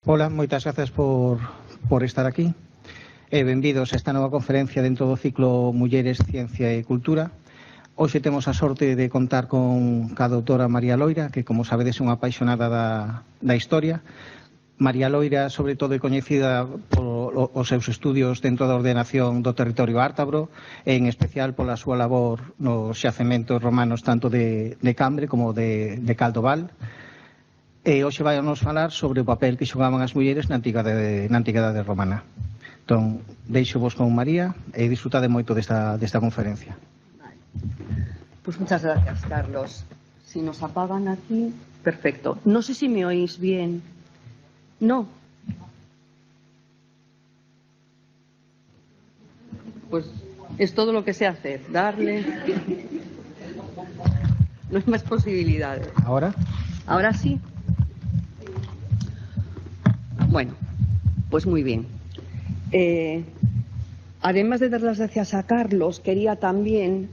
Ola, moitas grazas por estar aquí. Benvidos a esta nova conferencia dentro do ciclo Mulleres, Ciencia e Cultura. Hoxe temos a sorte de contar con a doutora María Loira, que, como sabedes, é unha apaixonada da historia. María Loira, sobre todo, é coñecida polos seus estudios dentro da ordenación do territorio ártabro, e en especial pola súa labor nos xacementos romanos tanto de Cambre como de Caldoval. E hoxe vai nos falar sobre o papel que xogaban as mulleres na antigüedade romana. Entón, deixo vos con María e disfrutade moito desta conferencia. Vale. Pues muchas gracias, Carlos. Si nos apagan aquí, perfecto. No sé si me oís bien. No. Pues es todo lo que sé hacer, darle. No hay más posibilidades. ¿Ahora? ¿Ahora sí? Bueno, pues muy bien. Además de dar las gracias a Carlos, quería también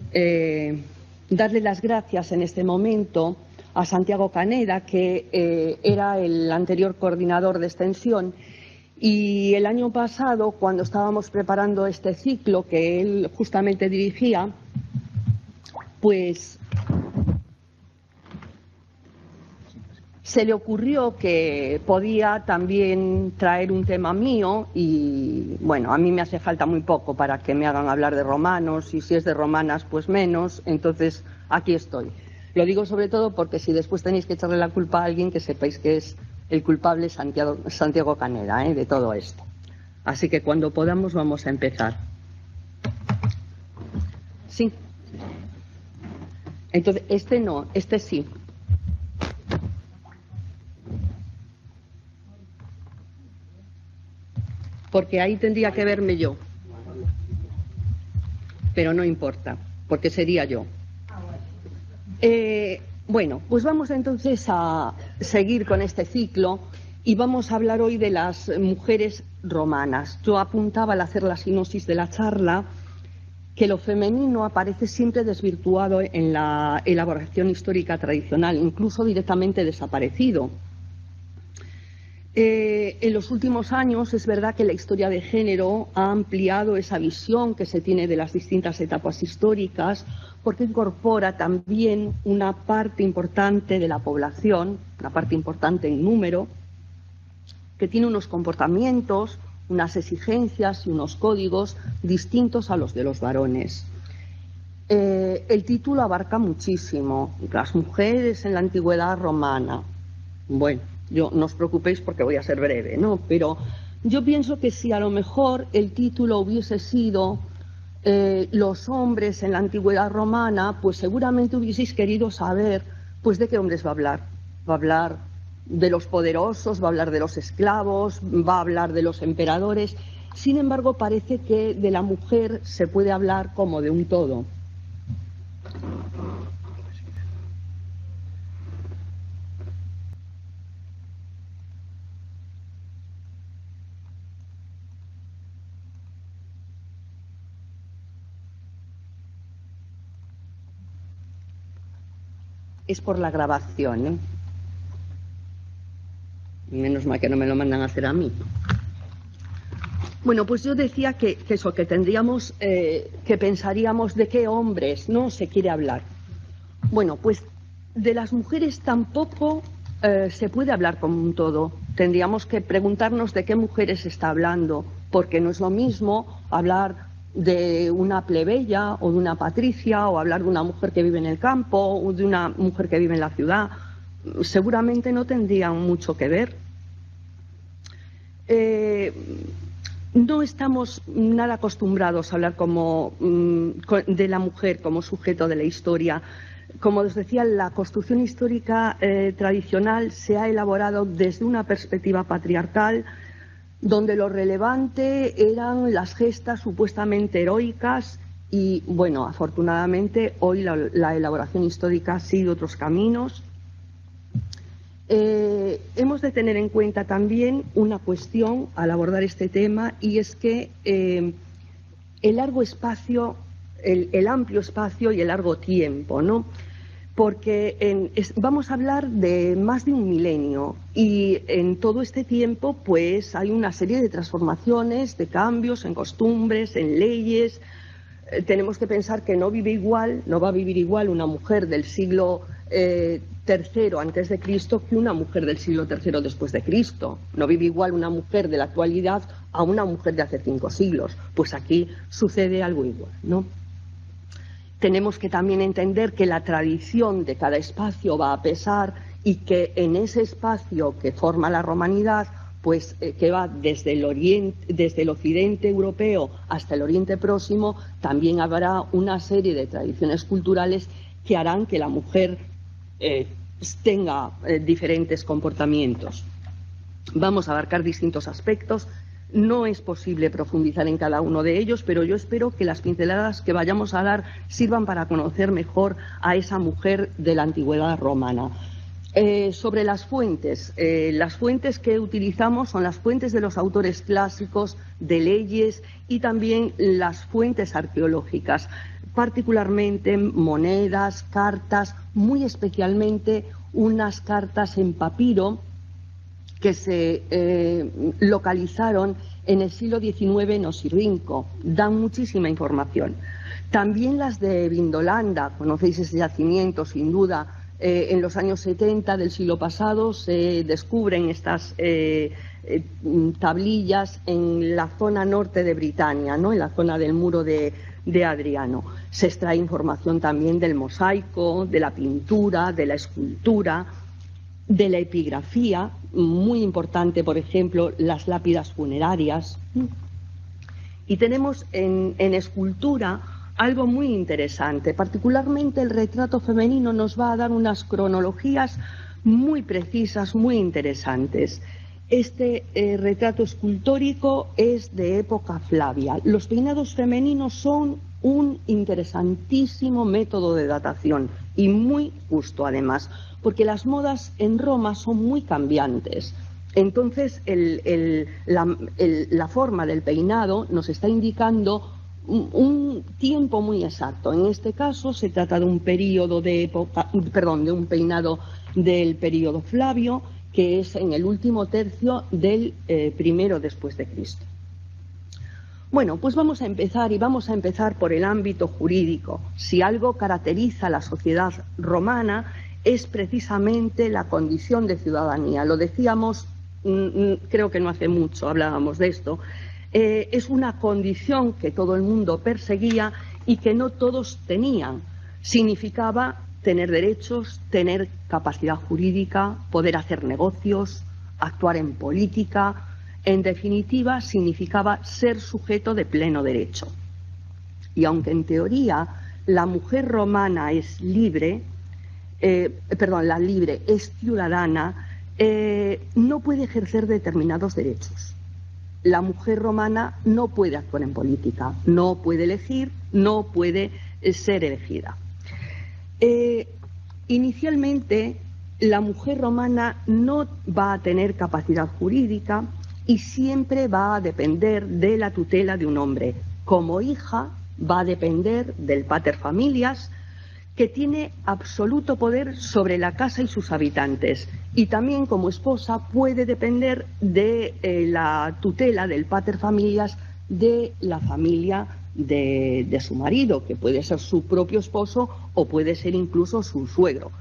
darle las gracias en este momento a Santiago Caneda, que era el anterior coordinador de extensión, y el año pasado, cuando estábamos preparando este ciclo que él justamente dirigía, pues se le ocurrió que podía también traer un tema mío y, bueno, a mí me hace falta muy poco para que me hagan hablar de romanos y si es de romanas, pues menos, entonces aquí estoy. Lo digo sobre todo porque si después tenéis que echarle la culpa a alguien, que sepáis que es el culpable Santiago Caneda, de todo esto. Así que cuando podamos vamos a empezar. Sí. Entonces, este no, este sí. Porque ahí tendría que verme yo. Pero no importa, porque sería yo. Bueno, pues vamos entonces a seguir con este ciclo y vamos a hablar hoy de las mujeres romanas. Yo apuntaba al hacer la sinopsis de la charla que lo femenino aparece siempre desvirtuado en la elaboración histórica tradicional, incluso directamente desaparecido. En los últimos años es verdad que la historia de género ha ampliado esa visión que se tiene de las distintas etapas históricas, porque incorpora también una parte importante de la población, una parte importante en número, que tiene unos comportamientos, unas exigencias y unos códigos distintos a los de los varones. El título abarca muchísimo, las mujeres en la antigüedad romana. Bueno, no os preocupéis porque voy a ser breve, ¿no? Pero yo pienso que si a lo mejor el título hubiese sido los hombres en la antigüedad romana, pues seguramente hubieseis querido saber pues de qué hombres va a hablar. Va a hablar de los poderosos, va a hablar de los esclavos, va a hablar de los emperadores. Sin embargo, parece que de la mujer se puede hablar como de un todo. Es por la grabación, ¿eh? Menos mal que no me lo mandan a hacer a mí. Bueno, pues yo decía que tendríamos, que pensaríamos de qué hombres no se quiere hablar. Bueno, pues de las mujeres tampoco se puede hablar como un todo. Tendríamos que preguntarnos de qué mujeres se está hablando, porque no es lo mismo hablar de una plebeya o de una patricia, o hablar de una mujer que vive en el campo o de una mujer que vive en la ciudad. Seguramente no tendrían mucho que ver. No estamos nada acostumbrados a hablar de la mujer como sujeto de la historia. Como os decía, la construcción histórica tradicional se ha elaborado desde una perspectiva patriarcal, donde lo relevante eran las gestas supuestamente heroicas y, bueno, afortunadamente hoy la elaboración histórica ha seguido otros caminos. Hemos de tener en cuenta también una cuestión al abordar este tema, y es que el largo espacio, el amplio espacio y el largo tiempo, ¿no? porque vamos a hablar de más de un milenio y en todo este tiempo pues hay una serie de transformaciones, de cambios en costumbres, en leyes. Tenemos que pensar que no va a vivir igual una mujer del siglo III antes de Cristo que una mujer del siglo III después de Cristo. No vive igual una mujer de la actualidad a una mujer de hace 5 siglos. Pues aquí sucede algo igual, ¿no? Tenemos que también entender que la tradición de cada espacio va a pesar y que en ese espacio que forma la romanidad, pues que va desde el occidente europeo hasta el oriente próximo, también habrá una serie de tradiciones culturales que harán que la mujer tenga diferentes comportamientos. Vamos a abarcar distintos aspectos. No es posible profundizar en cada uno de ellos, pero yo espero que las pinceladas que vayamos a dar sirvan para conocer mejor a esa mujer de la antigüedad romana. Sobre las fuentes que utilizamos son las fuentes de los autores clásicos, de leyes y también las fuentes arqueológicas, particularmente monedas, cartas, muy especialmente unas cartas en papiro que se localizaron en el siglo XIX en Osirrinco. Dan muchísima información. También las de Vindolanda, conocéis ese yacimiento sin duda. En los años 70 del siglo pasado se descubren estas tablillas en la zona norte de Britania, ¿no? En la zona del muro de Adriano. Se extrae información también del mosaico, de la pintura, de la escultura, de la epigrafía, muy importante, por ejemplo, las lápidas funerarias. Y tenemos en escultura algo muy interesante, particularmente el retrato femenino nos va a dar unas cronologías muy precisas, muy interesantes. Este retrato escultórico es de época Flavia. Los peinados femeninos son un interesantísimo método de datación y muy justo además, porque las modas en Roma son muy cambiantes. Entonces la forma del peinado nos está indicando un tiempo muy exacto. En este caso se trata de un periodo de un peinado del periodo Flavio, que es en el último tercio del primero después de Cristo. Bueno, pues vamos a empezar por el ámbito jurídico. Si algo caracteriza a la sociedad romana es precisamente la condición de ciudadanía. Lo decíamos, creo que no hace mucho hablábamos de esto. Es una condición que todo el mundo perseguía y que no todos tenían. Significaba tener derechos, tener capacidad jurídica, poder hacer negocios, actuar en política. En definitiva, significaba ser sujeto de pleno derecho. Y aunque en teoría la mujer romana es libre, es ciudadana, no puede ejercer determinados derechos. La mujer romana no puede actuar en política, no puede elegir, no puede ser elegida. Inicialmente, la mujer romana no va a tener capacidad jurídica y siempre va a depender de la tutela de un hombre. Como hija, va a depender del pater familias, que tiene absoluto poder sobre la casa y sus habitantes. Y también como esposa puede depender de la tutela del pater familias de la familia de su marido, que puede ser su propio esposo o puede ser incluso su suegro.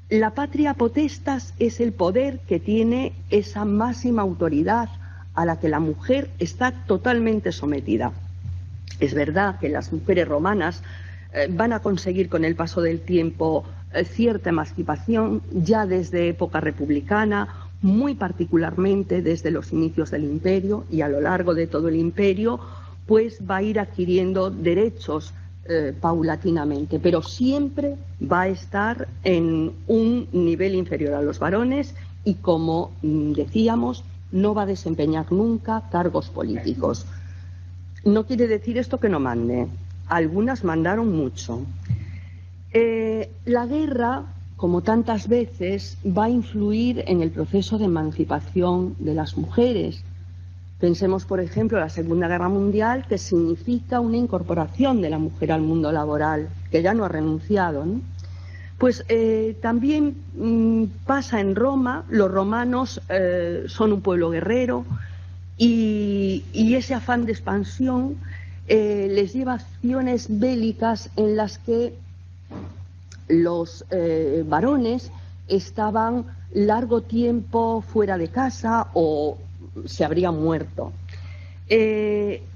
La patria potestas es el poder que tiene esa máxima autoridad a la que la mujer está totalmente sometida. Es verdad que las mujeres romanas van a conseguir con el paso del tiempo cierta emancipación ya desde época republicana, muy particularmente desde los inicios del imperio y a lo largo de todo el imperio, pues va a ir adquiriendo derechos paulatinamente, pero siempre va a estar en un nivel inferior a los varones y, como decíamos, no va a desempeñar nunca cargos políticos. No quiere decir esto que no mande. Algunas mandaron mucho. La guerra, como tantas veces, va a influir en el proceso de emancipación de las mujeres. Pensemos, por ejemplo, en la Segunda Guerra Mundial, que significa una incorporación de la mujer al mundo laboral, que ya no ha renunciado, ¿no? Pues también pasa en Roma. Los romanos son un pueblo guerrero y ese afán de expansión les lleva a acciones bélicas en las que los varones estaban largo tiempo fuera de casa o se habrían muerto.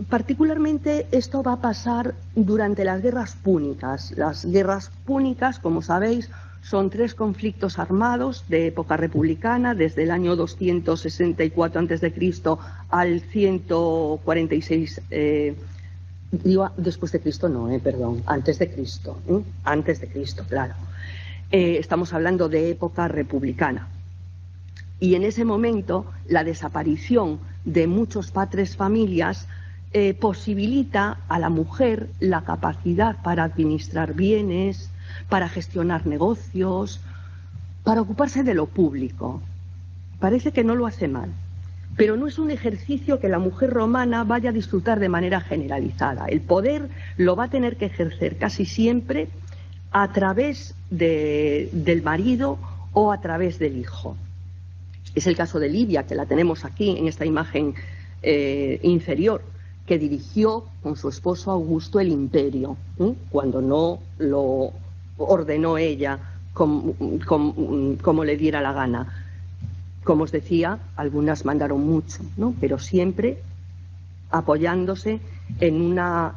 Particularmente esto va a pasar durante las guerras púnicas. Las guerras púnicas, como sabéis, son 3 conflictos armados de época republicana, desde el año 264 a.C. al 146 después de Cristo, no, perdón, antes de Cristo, claro. Estamos hablando de época republicana. Y en ese momento la desaparición de muchos patres familias posibilita a la mujer la capacidad para administrar bienes, para gestionar negocios, para ocuparse de lo público. Parece que no lo hace mal, pero no es un ejercicio que la mujer romana vaya a disfrutar de manera generalizada. El poder lo va a tener que ejercer casi siempre a través del marido o a través del hijo. Es el caso de Livia, que la tenemos aquí en esta imagen inferior, que dirigió con su esposo Augusto el imperio, cuando no lo ordenó ella como le diera la gana. Como os decía, algunas mandaron mucho, ¿no? Pero siempre apoyándose en una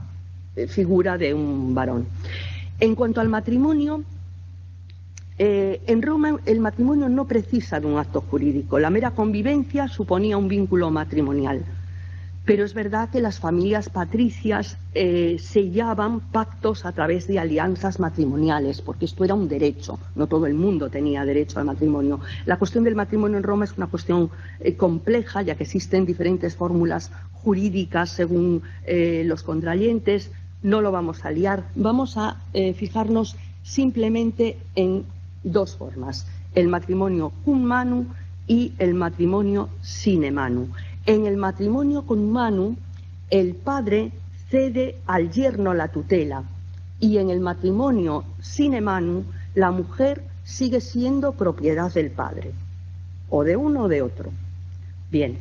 figura de un varón. En cuanto al matrimonio, en Roma el matrimonio no precisa de un acto jurídico. La mera convivencia suponía un vínculo matrimonial. Pero es verdad que las familias patricias sellaban pactos a través de alianzas matrimoniales, porque esto era un derecho, no todo el mundo tenía derecho al matrimonio. La cuestión del matrimonio en Roma es una cuestión compleja, ya que existen diferentes fórmulas jurídicas según los contrayentes. No lo vamos a liar, vamos a fijarnos simplemente en 2 formas: el matrimonio cum manu y el matrimonio sine manu. En el matrimonio cum manu, el padre cede al yerno la tutela, y en el matrimonio sine manu, la mujer sigue siendo propiedad del padre, o de uno o de otro. Bien,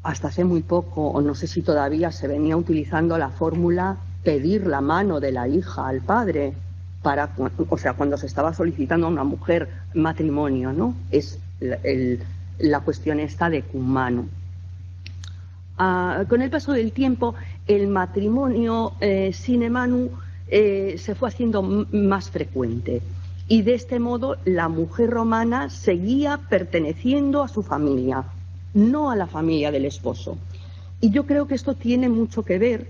hasta hace muy poco, o no sé si todavía, se venía utilizando la fórmula pedir la mano de la hija al padre, cuando se estaba solicitando a una mujer matrimonio, ¿no? Es la cuestión esta de cum manu. Con el paso del tiempo, el matrimonio sine manu se fue haciendo más frecuente, y de este modo la mujer romana seguía perteneciendo a su familia, no a la familia del esposo. Y yo creo que esto tiene mucho que ver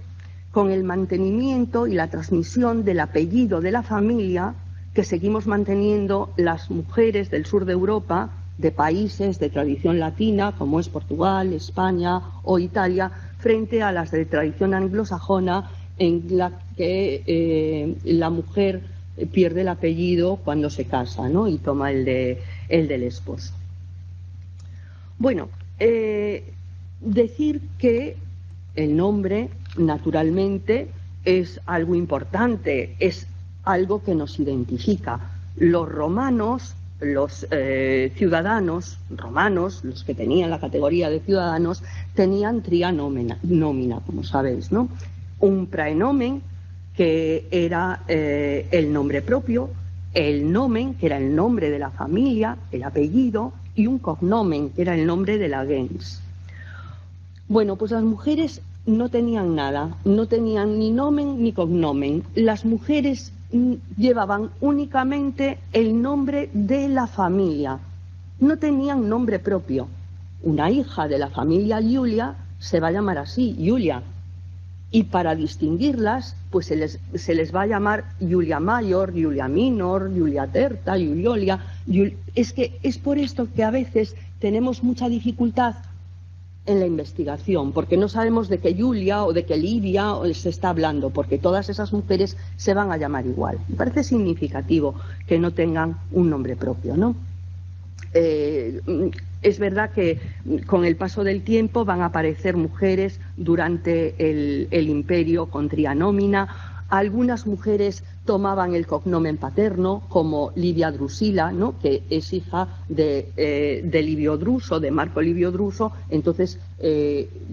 con el mantenimiento y la transmisión del apellido de la familia que seguimos manteniendo las mujeres del sur de Europa, de países de tradición latina, como es Portugal, España o Italia, frente a las de tradición anglosajona, en la que la mujer pierde el apellido cuando se casa, ¿no? Y toma el del esposo. Bueno, decir que el nombre, naturalmente, es algo importante, es algo que nos identifica. Los romanos, los ciudadanos romanos, los que tenían la categoría de ciudadanos, tenían tria nomina, como sabéis, ¿no? Un praenomen, que era el nombre propio, el nomen, que era el nombre de la familia, el apellido, y un cognomen, que era el nombre de la gens. Bueno, pues las mujeres no tenían nada, no tenían ni nomen ni cognomen. Las mujeres llevaban únicamente el nombre de la familia, no tenían nombre propio. Una hija de la familia Iulia se va a llamar así, Iulia, y para distinguirlas, pues se les va a llamar Iulia Mayor, Iulia Minor, Iulia Terta, Iuliolia. Es por esto que a veces tenemos mucha dificultad en la investigación, porque no sabemos de qué Iulia o de qué Livia se está hablando, porque todas esas mujeres se van a llamar igual. Me parece significativo que no tengan un nombre propio, ¿no? Es verdad que con el paso del tiempo van a aparecer mujeres durante el imperio con tria nomina. Algunas mujeres tomaban el cognomen paterno, como Livia Drusila, ¿no?, que es hija de Livio Druso, de Marco Livio Druso, entonces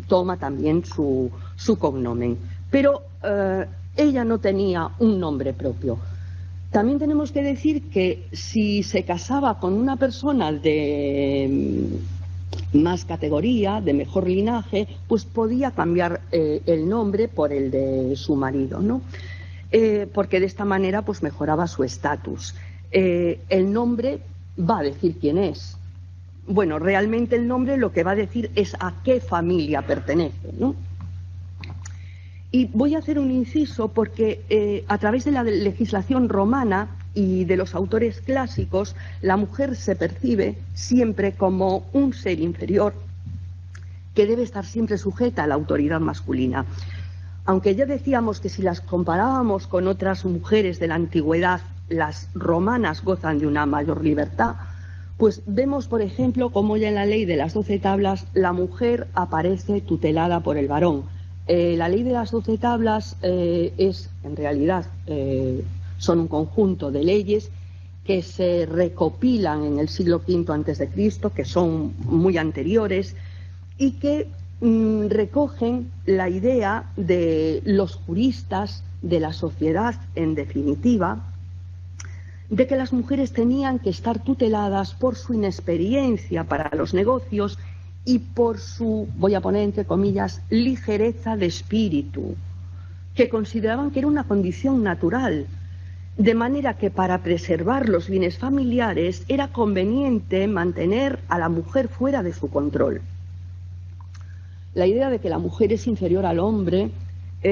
toma también su cognomen. Pero ella no tenía un nombre propio. También tenemos que decir que si se casaba con una persona de más categoría, de mejor linaje, pues podía cambiar el nombre por el de su marido, ¿no? Porque de esta manera pues mejoraba su estatus. El nombre va a decir quién es. Bueno, realmente el nombre lo que va a decir es a qué familia pertenece, ¿no? Y voy a hacer un inciso porque a través de la legislación romana y de los autores clásicos, la mujer se percibe siempre como un ser inferior que debe estar siempre sujeta a la autoridad masculina. Aunque ya decíamos que si las comparábamos con otras mujeres de la antigüedad, las romanas gozan de una mayor libertad, pues vemos, por ejemplo, cómo ya en la ley de las 12 tablas la mujer aparece tutelada por el varón. La ley de las 12 tablas es, en realidad, son un conjunto de leyes que se recopilan en el siglo V a.C., que son muy anteriores y que recogen la idea de los juristas, de la sociedad en definitiva, de que las mujeres tenían que estar tuteladas por su inexperiencia para los negocios y por su, voy a poner entre comillas, ligereza de espíritu, que consideraban que era una condición natural, de manera que para preservar los bienes familiares era conveniente mantener a la mujer fuera de su control. La idea de que la mujer es inferior al hombre no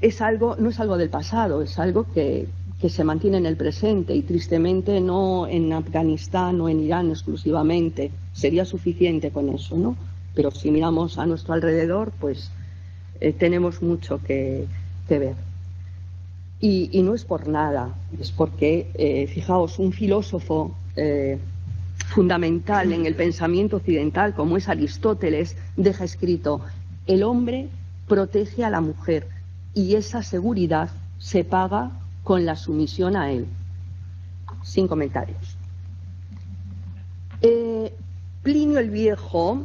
es algo del pasado, es algo que se mantiene en el presente y tristemente no en Afganistán o en Irán exclusivamente. Sería suficiente con eso, ¿no? Pero si miramos a nuestro alrededor, pues tenemos mucho que ver. Y no es por nada, es porque, fijaos, un filósofo fundamental en el pensamiento occidental, como es Aristóteles, deja escrito: el hombre protege a la mujer y esa seguridad se paga con la sumisión a él. Sin comentarios. Plinio el Viejo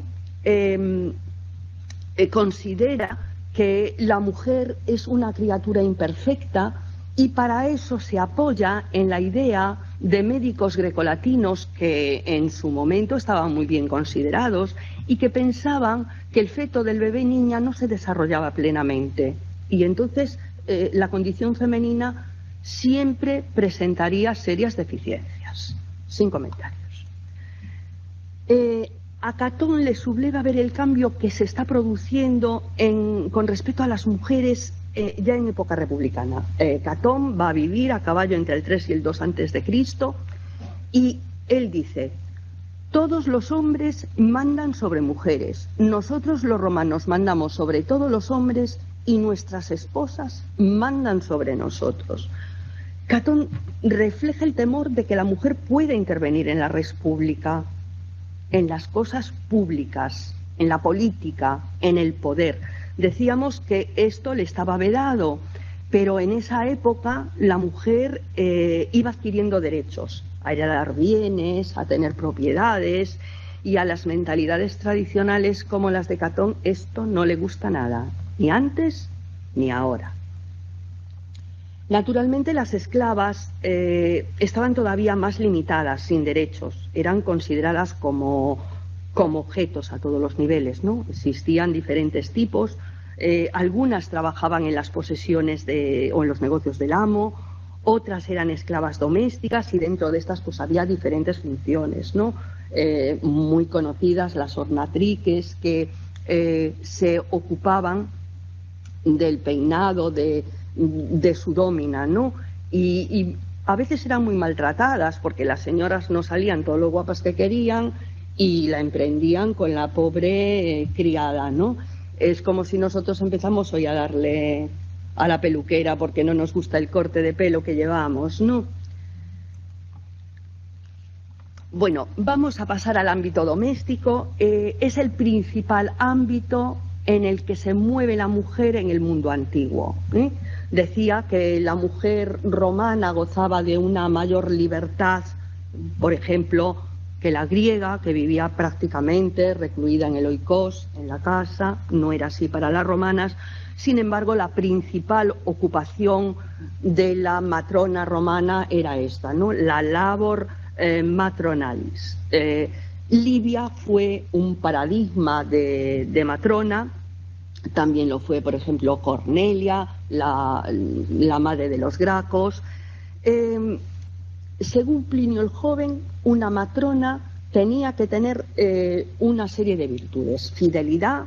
considera que la mujer es una criatura imperfecta y para eso se apoya en la idea de médicos grecolatinos que en su momento estaban muy bien considerados y que pensaban que el feto del bebé niña no se desarrollaba plenamente y entonces la condición femenina siempre presentaría serias deficiencias. Sin comentarios. A Catón le subleva ver el cambio que se está produciendo con respecto a las mujeres ya en época republicana. Catón va a vivir a caballo entre el 3 y el 2 a.C. y él dice: todos los hombres mandan sobre mujeres, nosotros los romanos mandamos sobre todos los hombres y nuestras esposas mandan sobre nosotros. Catón refleja el temor de que la mujer pueda intervenir en la res pública, en las cosas públicas, en la política, en el poder. Decíamos que esto le estaba vedado, pero en esa época la mujer iba adquiriendo derechos, a heredar bienes, a tener propiedades, y a las mentalidades tradicionales como las de Catón esto no le gusta nada, ni antes ni ahora. Naturalmente las esclavas estaban todavía más limitadas, sin derechos, eran consideradas como objetos a todos los niveles, ¿no? Existían diferentes tipos, algunas trabajaban en las posesiones o en los negocios del amo, otras eran esclavas domésticas y dentro de estas pues había diferentes funciones, ¿no? Muy conocidas las ornatriques que se ocupaban del peinado de su dómina, ¿no? Y a veces eran muy maltratadas porque las señoras no salían todo lo guapas que querían y la emprendían con la pobre criada, ¿no? Es como si nosotros empezamos hoy a darle a la peluquera porque no nos gusta el corte de pelo que llevamos, ¿no? Bueno, vamos a pasar al ámbito doméstico. Es el principal ámbito en el que se mueve la mujer en el mundo antiguo, Decía que la mujer romana gozaba de una mayor libertad, por ejemplo, que la griega, que vivía prácticamente recluida en el oikos, en la casa. No era así para las romanas. Sin embargo, la principal ocupación de la matrona romana era esta, ¿no? La labor matronalis. Livia fue un paradigma de matrona. También lo fue, por ejemplo, Cornelia, la madre de los Gracos. Según Plinio el Joven, una matrona tenía que tener una serie de virtudes: fidelidad,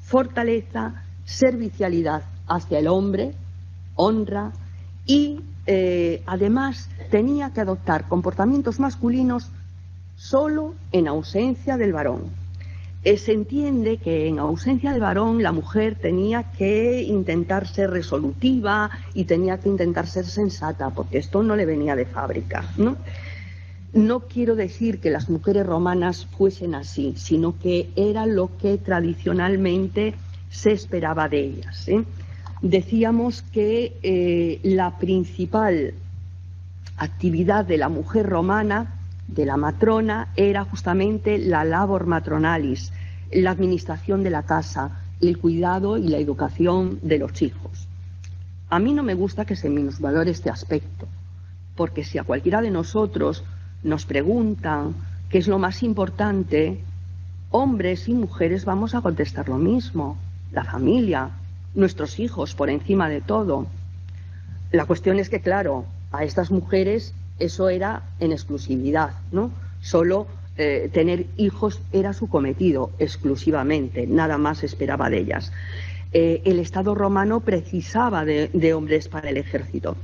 fortaleza, servicialidad hacia el hombre, honra, y además tenía que adoptar comportamientos masculinos solo en ausencia del varón. Se entiende que en ausencia del varón la mujer tenía que intentar ser resolutiva y tenía que intentar ser sensata, porque esto no le venía de fábrica, ¿no? No quiero decir que las mujeres romanas fuesen así, sino que era lo que tradicionalmente se esperaba de ellas, ¿eh? Decíamos que la principal actividad de la mujer romana, de la matrona, era justamente la labor matronalis, la administración de la casa, el cuidado y la educación de los hijos. A mí no me gusta que se minusvalore este aspecto, porque si a cualquiera de nosotros nos preguntan qué es lo más importante, hombres y mujeres vamos a contestar lo mismo: la familia, nuestros hijos por encima de todo. La cuestión es que, claro, a estas mujeres eso era en exclusividad, ¿no? Solo tener hijos era su cometido exclusivamente, nada más se esperaba de ellas. El Estado romano precisaba de hombres para el ejército.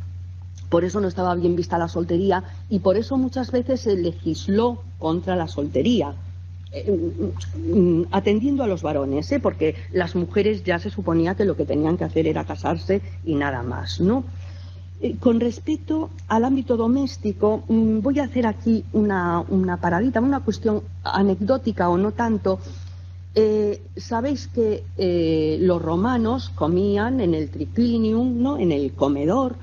Por eso no estaba bien vista la soltería y por eso muchas veces se legisló contra la soltería, atendiendo a los varones, porque las mujeres ya se suponía que lo que tenían que hacer era casarse y nada más, ¿no? Con respecto al ámbito doméstico, voy a hacer aquí una paradita, una cuestión anecdótica o no tanto. Sabéis que los romanos comían en el triclinium, ¿no?, en el comedor,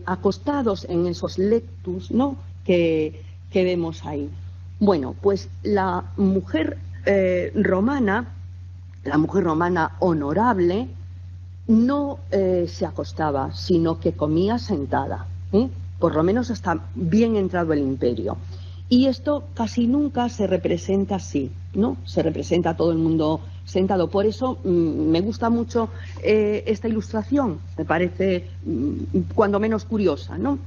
acostados en esos lectus, ¿no?, que vemos ahí. Bueno, pues la mujer romana honorable, no se acostaba, sino que comía sentada, por lo menos hasta bien entrado el imperio. Y esto casi nunca se representa así, ¿no? Se representa a todo el mundo sentado. Por eso me gusta mucho esta ilustración, me parece cuando menos curiosa, ¿no?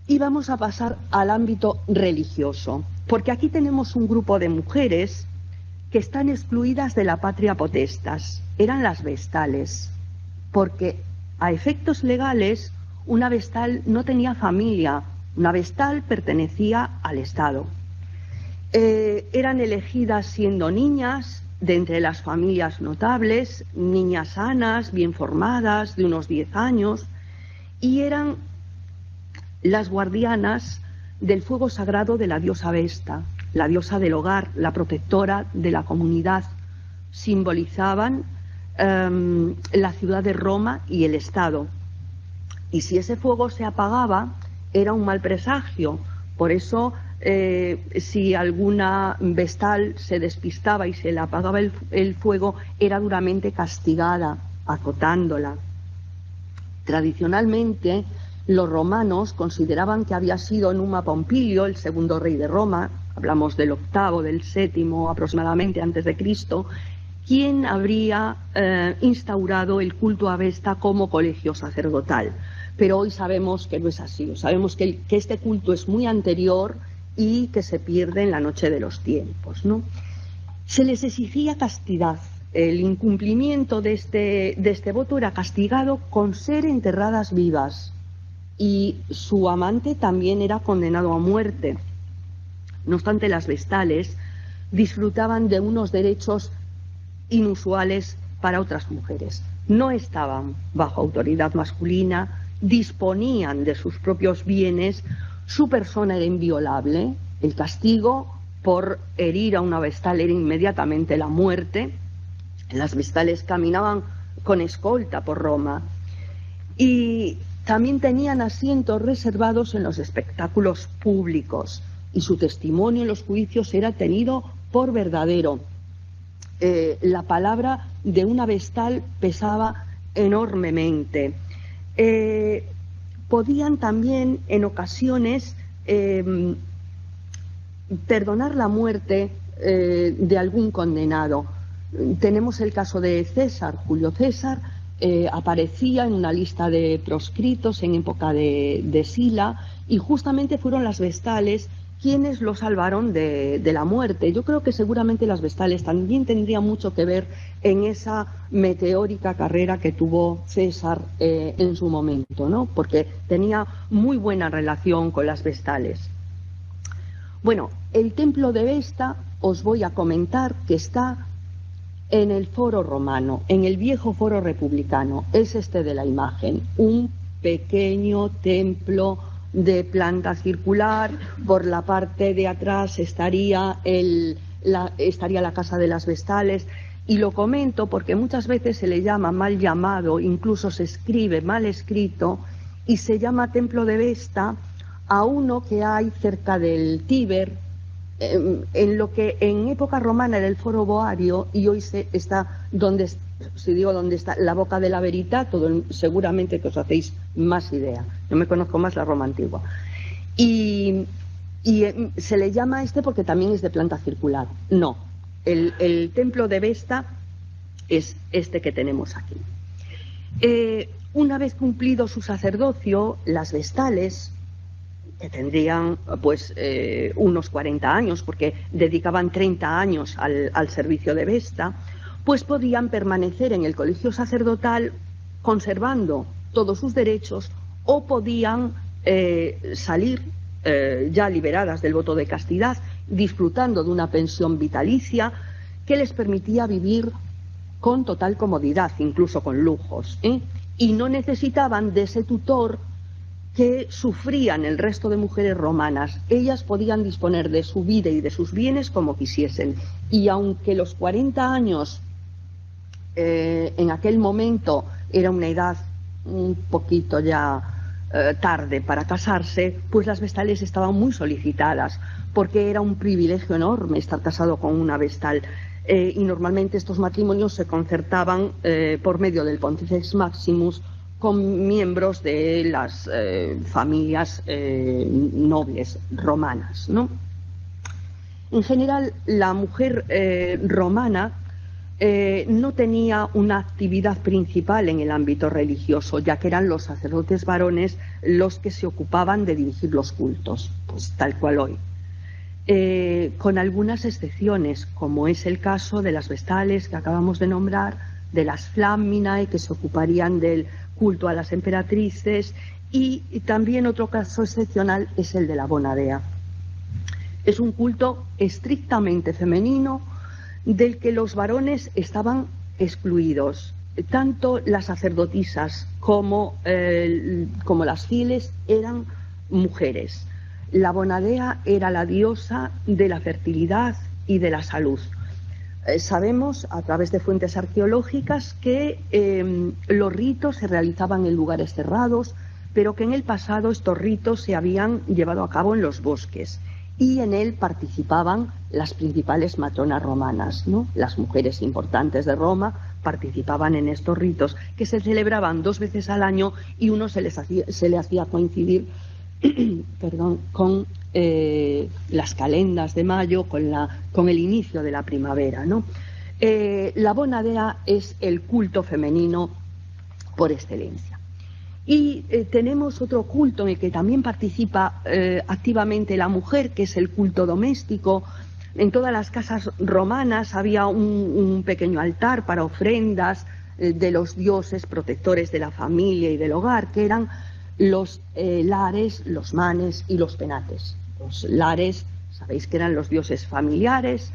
Y vamos a pasar al ámbito religioso, porque aquí tenemos un grupo de mujeres que están excluidas de la patria potestas. Eran las vestales, porque a efectos legales una vestal no tenía familia, una vestal pertenecía al Estado. Eran elegidas siendo niñas de entre las familias notables, niñas sanas, bien formadas, de unos 10 años, y eran las guardianas del fuego sagrado de la diosa Vesta, la diosa del hogar, la protectora de la comunidad. Simbolizaban la ciudad de Roma y el Estado. Y si ese fuego se apagaba, era un mal presagio. Por eso, si alguna vestal se despistaba y se le apagaba el fuego, era duramente castigada, acotándola. Tradicionalmente, los romanos consideraban que había sido Numa Pompilio, el segundo rey de Roma, hablamos del octavo, del séptimo aproximadamente antes de Cristo, quien habría instaurado el culto a Vesta como colegio sacerdotal. Pero hoy sabemos que no es así, sabemos que este culto es muy anterior y que se pierde en la noche de los tiempos, ¿no? Se les exigía castidad. El incumplimiento de este voto era castigado con ser enterradas vivas, y su amante también era condenado a muerte. No obstante, las vestales disfrutaban de unos derechos inusuales para otras mujeres. No estaban bajo autoridad masculina, disponían de sus propios bienes, su persona era inviolable. El castigo por herir a una vestal era inmediatamente la muerte. Las vestales caminaban con escolta por Roma. Y también tenían asientos reservados en los espectáculos públicos y su testimonio en los juicios era tenido por verdadero. La palabra de una vestal pesaba enormemente. Podían también en ocasiones perdonar la muerte de algún condenado. Tenemos el caso de César, Julio César, aparecía en una lista de proscritos en época de Sila y justamente fueron las vestales quienes lo salvaron de la muerte. Yo creo que seguramente las vestales también tendrían mucho que ver en esa meteórica carrera que tuvo César en su momento, ¿no? Porque tenía muy buena relación con las vestales. Bueno, el templo de Vesta os voy a comentar que está en el foro romano, en el viejo foro republicano. Es este de la imagen, un pequeño templo de planta circular. Por la parte de atrás estaría la casa de las vestales. Y lo comento porque muchas veces se le llama mal llamado, incluso se escribe mal escrito, y se llama Templo de Vesta a uno que hay cerca del Tíber, en lo que en época romana era el foro boario, y hoy está donde, si digo dónde está la boca de la Verità, seguramente que os hacéis más idea. Yo me conozco más la Roma antigua. Y se le llama porque también es de planta circular. No, el templo de Vesta es este que tenemos aquí. Una vez cumplido su sacerdocio, las vestales, que tendrían pues unos 40 años, porque dedicaban 30 años al servicio de Vesta, pues podían permanecer en el colegio sacerdotal conservando todos sus derechos, o podían salir ya liberadas del voto de castidad, disfrutando de una pensión vitalicia que les permitía vivir con total comodidad, incluso con lujos, y no necesitaban de ese tutor que sufrían el resto de mujeres romanas. Ellas podían disponer de su vida y de sus bienes como quisiesen. Y aunque los 40 años en aquel momento era una edad un poquito ya tarde para casarse, pues las vestales estaban muy solicitadas, porque era un privilegio enorme estar casado con una vestal. Y normalmente estos matrimonios se concertaban por medio del Pontifex Maximus con miembros de las familias nobles romanas, ¿no? En general, la mujer romana no tenía una actividad principal en el ámbito religioso, ya que eran los sacerdotes varones los que se ocupaban de dirigir los cultos, pues tal cual hoy. Con algunas excepciones, como es el caso de las vestales que acabamos de nombrar, de las Flaminae, que se ocuparían del culto a las emperatrices, y también otro caso excepcional es el de la Bonadea. Es un culto estrictamente femenino del que los varones estaban excluidos. Tanto las sacerdotisas como las fieles eran mujeres. La Bonadea era la diosa de la fertilidad y de la salud. Sabemos a través de fuentes arqueológicas que los ritos se realizaban en lugares cerrados, pero que en el pasado estos ritos se habían llevado a cabo en los bosques, y en él participaban las principales matronas romanas, ¿no? Las mujeres importantes de Roma participaban en estos ritos, que se celebraban 2 veces al año, y uno se le hacía coincidir con las calendas de mayo, con el inicio de la primavera, ¿no? La Bonadea es el culto femenino por excelencia. Y tenemos otro culto en el que también participa activamente la mujer, que es el culto doméstico. En todas las casas romanas había un pequeño altar para ofrendas de los dioses protectores de la familia y del hogar, que eran los lares, los manes y los penates. Los lares, sabéis que eran los dioses familiares,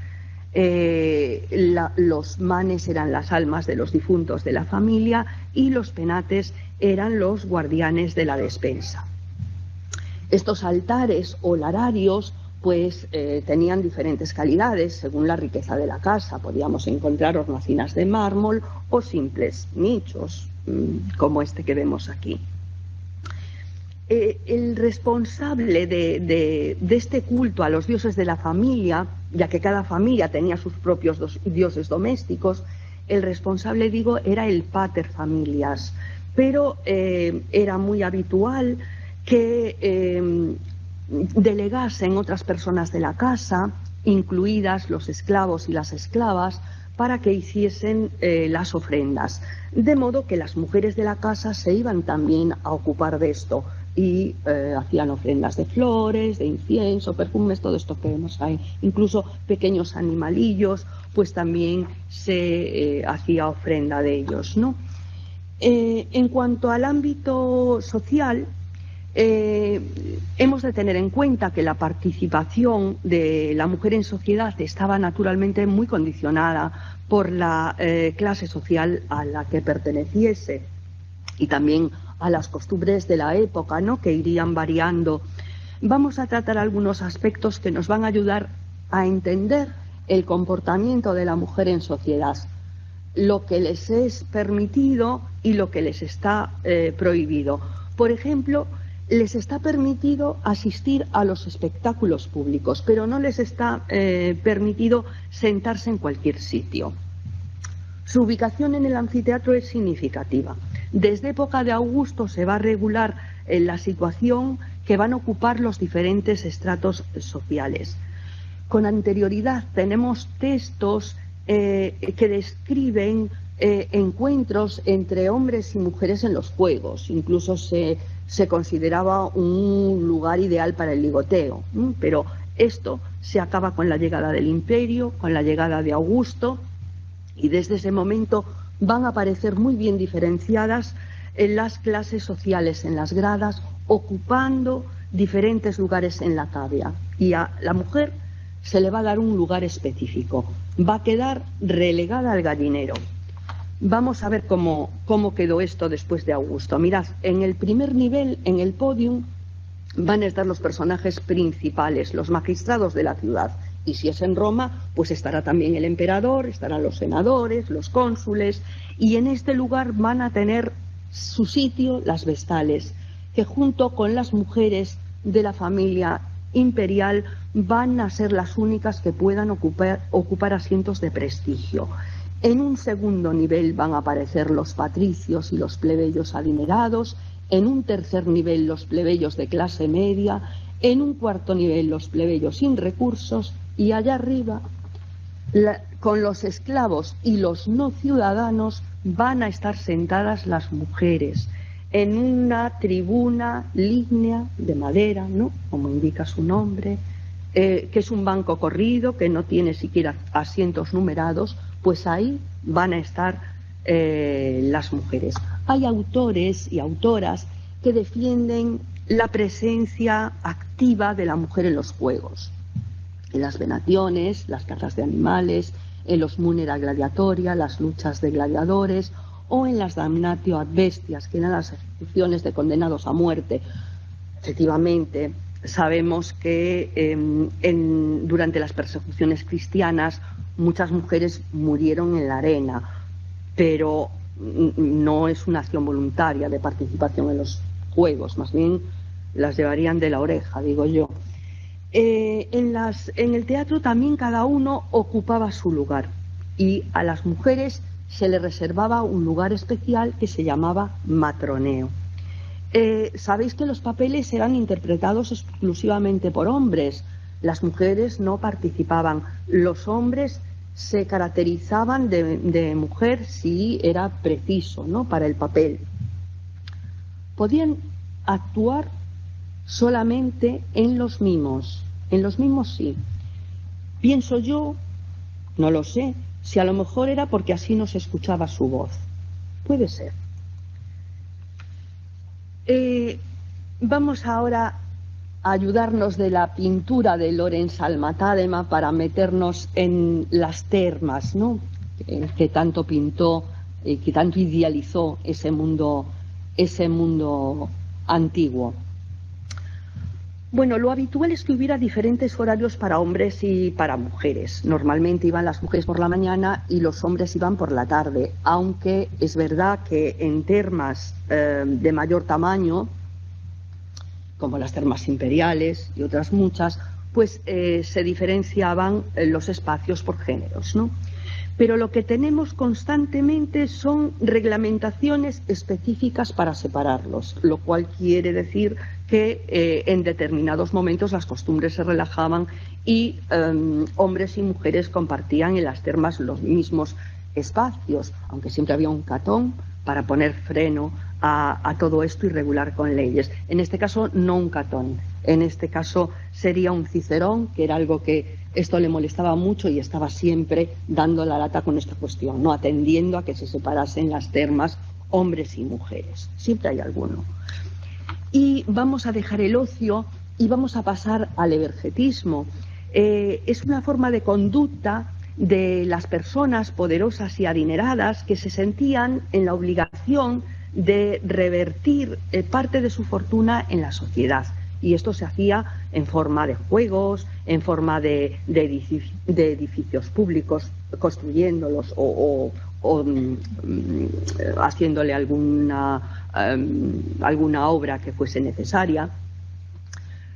los manes eran las almas de los difuntos de la familia, y los penates eran los guardianes de la despensa. Estos altares o lararios pues tenían diferentes calidades según la riqueza de la casa. Podíamos encontrar hornacinas de mármol o simples nichos, como este que vemos aquí. El responsable de este culto a los dioses de la familia, ya que cada familia tenía sus propios dioses domésticos, el responsable, digo, era el pater familias, pero era muy habitual que delegasen otras personas de la casa, incluidas los esclavos y las esclavas, para que hiciesen las ofrendas. De modo que las mujeres de la casa se iban también a ocupar de esto y hacían ofrendas de flores, de incienso, perfumes, todo esto que vemos ahí. Incluso pequeños animalillos, pues también se hacía ofrenda de ellos, ¿no? En cuanto al ámbito social, hemos de tener en cuenta que la participación de la mujer en sociedad estaba naturalmente muy condicionada por la clase social a la que perteneciese y también a las costumbres de la época, ¿no?, que irían variando. Vamos a tratar algunos aspectos que nos van a ayudar a entender el comportamiento de la mujer en sociedad, lo que les es permitido y lo que les está prohibido. Por ejemplo, les está permitido asistir a los espectáculos públicos, pero no les está permitido sentarse en cualquier sitio. Su ubicación en el anfiteatro es significativa. Desde época de Augusto se va a regular la situación que van a ocupar los diferentes estratos sociales. Con anterioridad tenemos textos que describen encuentros entre hombres y mujeres en los juegos. Incluso se consideraba un lugar ideal para el ligoteo, pero esto se acaba con la llegada del imperio, con la llegada de Augusto, y desde ese momento van a aparecer muy bien diferenciadas las clases sociales en las gradas, ocupando diferentes lugares en la cavea, y a la mujer se le va a dar un lugar específico, va a quedar relegada al gallinero. Vamos a ver cómo quedó esto después de Augusto. Mirad, en el primer nivel, en el podium, van a estar los personajes principales, los magistrados de la ciudad. Y si es en Roma, pues estará también el emperador, estarán los senadores, los cónsules. Y en este lugar van a tener su sitio las vestales, que junto con las mujeres de la familia imperial van a ser las únicas que puedan ocupar asientos de prestigio. En un segundo nivel van a aparecer los patricios y los plebeyos adinerados, en un tercer nivel los plebeyos de clase media, en un cuarto nivel los plebeyos sin recursos, y allá arriba, con los esclavos y los no ciudadanos, van a estar sentadas las mujeres en una tribuna lígnea de madera, ¿no?, como indica su nombre, que es un banco corrido, que no tiene siquiera asientos numerados. Pues ahí van a estar las mujeres. Hay autores y autoras que defienden la presencia activa de la mujer en los juegos, en las venaciones, las cazas de animales, en los munera gladiatoria, las luchas de gladiadores, o en las damnatio ad bestias, que eran las ejecuciones de condenados a muerte. Efectivamente, sabemos que durante las persecuciones cristianas muchas mujeres murieron en la arena, pero no es una acción voluntaria de participación en los juegos, más bien las llevarían de la oreja, digo yo. En el teatro también cada uno ocupaba su lugar, y a las mujeres se les reservaba un lugar especial que se llamaba matroneo. Sabéis que los papeles eran interpretados exclusivamente por hombres. Las mujeres no participaban. Los hombres se caracterizaban de mujer si era preciso, ¿no?, para el papel. Podían actuar solamente en los mimos. En los mimos sí. Pienso yo, no lo sé, si a lo mejor era porque así no se escuchaba su voz. Puede ser. Vamos ahora a ayudarnos de la pintura de Lorenz Almatadema para meternos en las termas, ¿no?, que tanto pintó, que tanto idealizó ese mundo antiguo. Bueno, lo habitual es que hubiera diferentes horarios para hombres y para mujeres. Normalmente iban las mujeres por la mañana y los hombres iban por la tarde, aunque es verdad que en termas de mayor tamaño, como las termas imperiales y otras muchas, pues se diferenciaban los espacios por géneros, ¿no? Pero lo que tenemos constantemente son reglamentaciones específicas para separarlos, lo cual quiere decir que en determinados momentos las costumbres se relajaban y hombres y mujeres compartían en las termas los mismos espacios, aunque siempre había un catón para poner freno a todo esto y regular con leyes. En este caso no un catón, en este caso sería un cicerón, que era algo que esto le molestaba mucho y estaba siempre dando la lata con esta cuestión, no atendiendo a que se separasen las termas hombres y mujeres. Siempre hay alguno. Y vamos a dejar el ocio y vamos a pasar al evergetismo. Es una forma de conducta de las personas poderosas y adineradas que se sentían en la obligación de revertir parte de su fortuna en la sociedad. Y esto se hacía en forma de juegos, en forma de edificios públicos, construyéndolos o haciéndole alguna obra que fuese necesaria.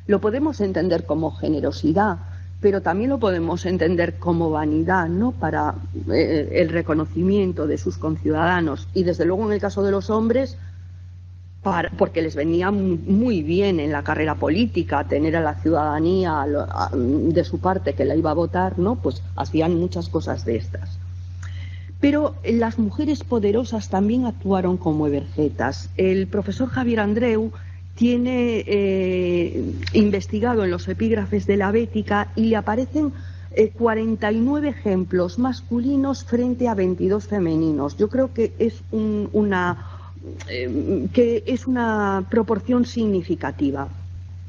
Lo podemos entender como generosidad, pero también lo podemos entender como vanidad, ¿no? Para el reconocimiento de sus conciudadanos y, desde luego, en el caso de los hombres, porque les venía muy bien en la carrera política tener a la ciudadanía de su parte que la iba a votar, ¿no? Pues hacían muchas cosas de estas. Pero las mujeres poderosas también actuaron como evergetas. El profesor Javier Andreu tiene investigado en los epígrafes de la Bética y le aparecen 49 ejemplos masculinos frente a 22 femeninos. Yo creo que es una proporción significativa.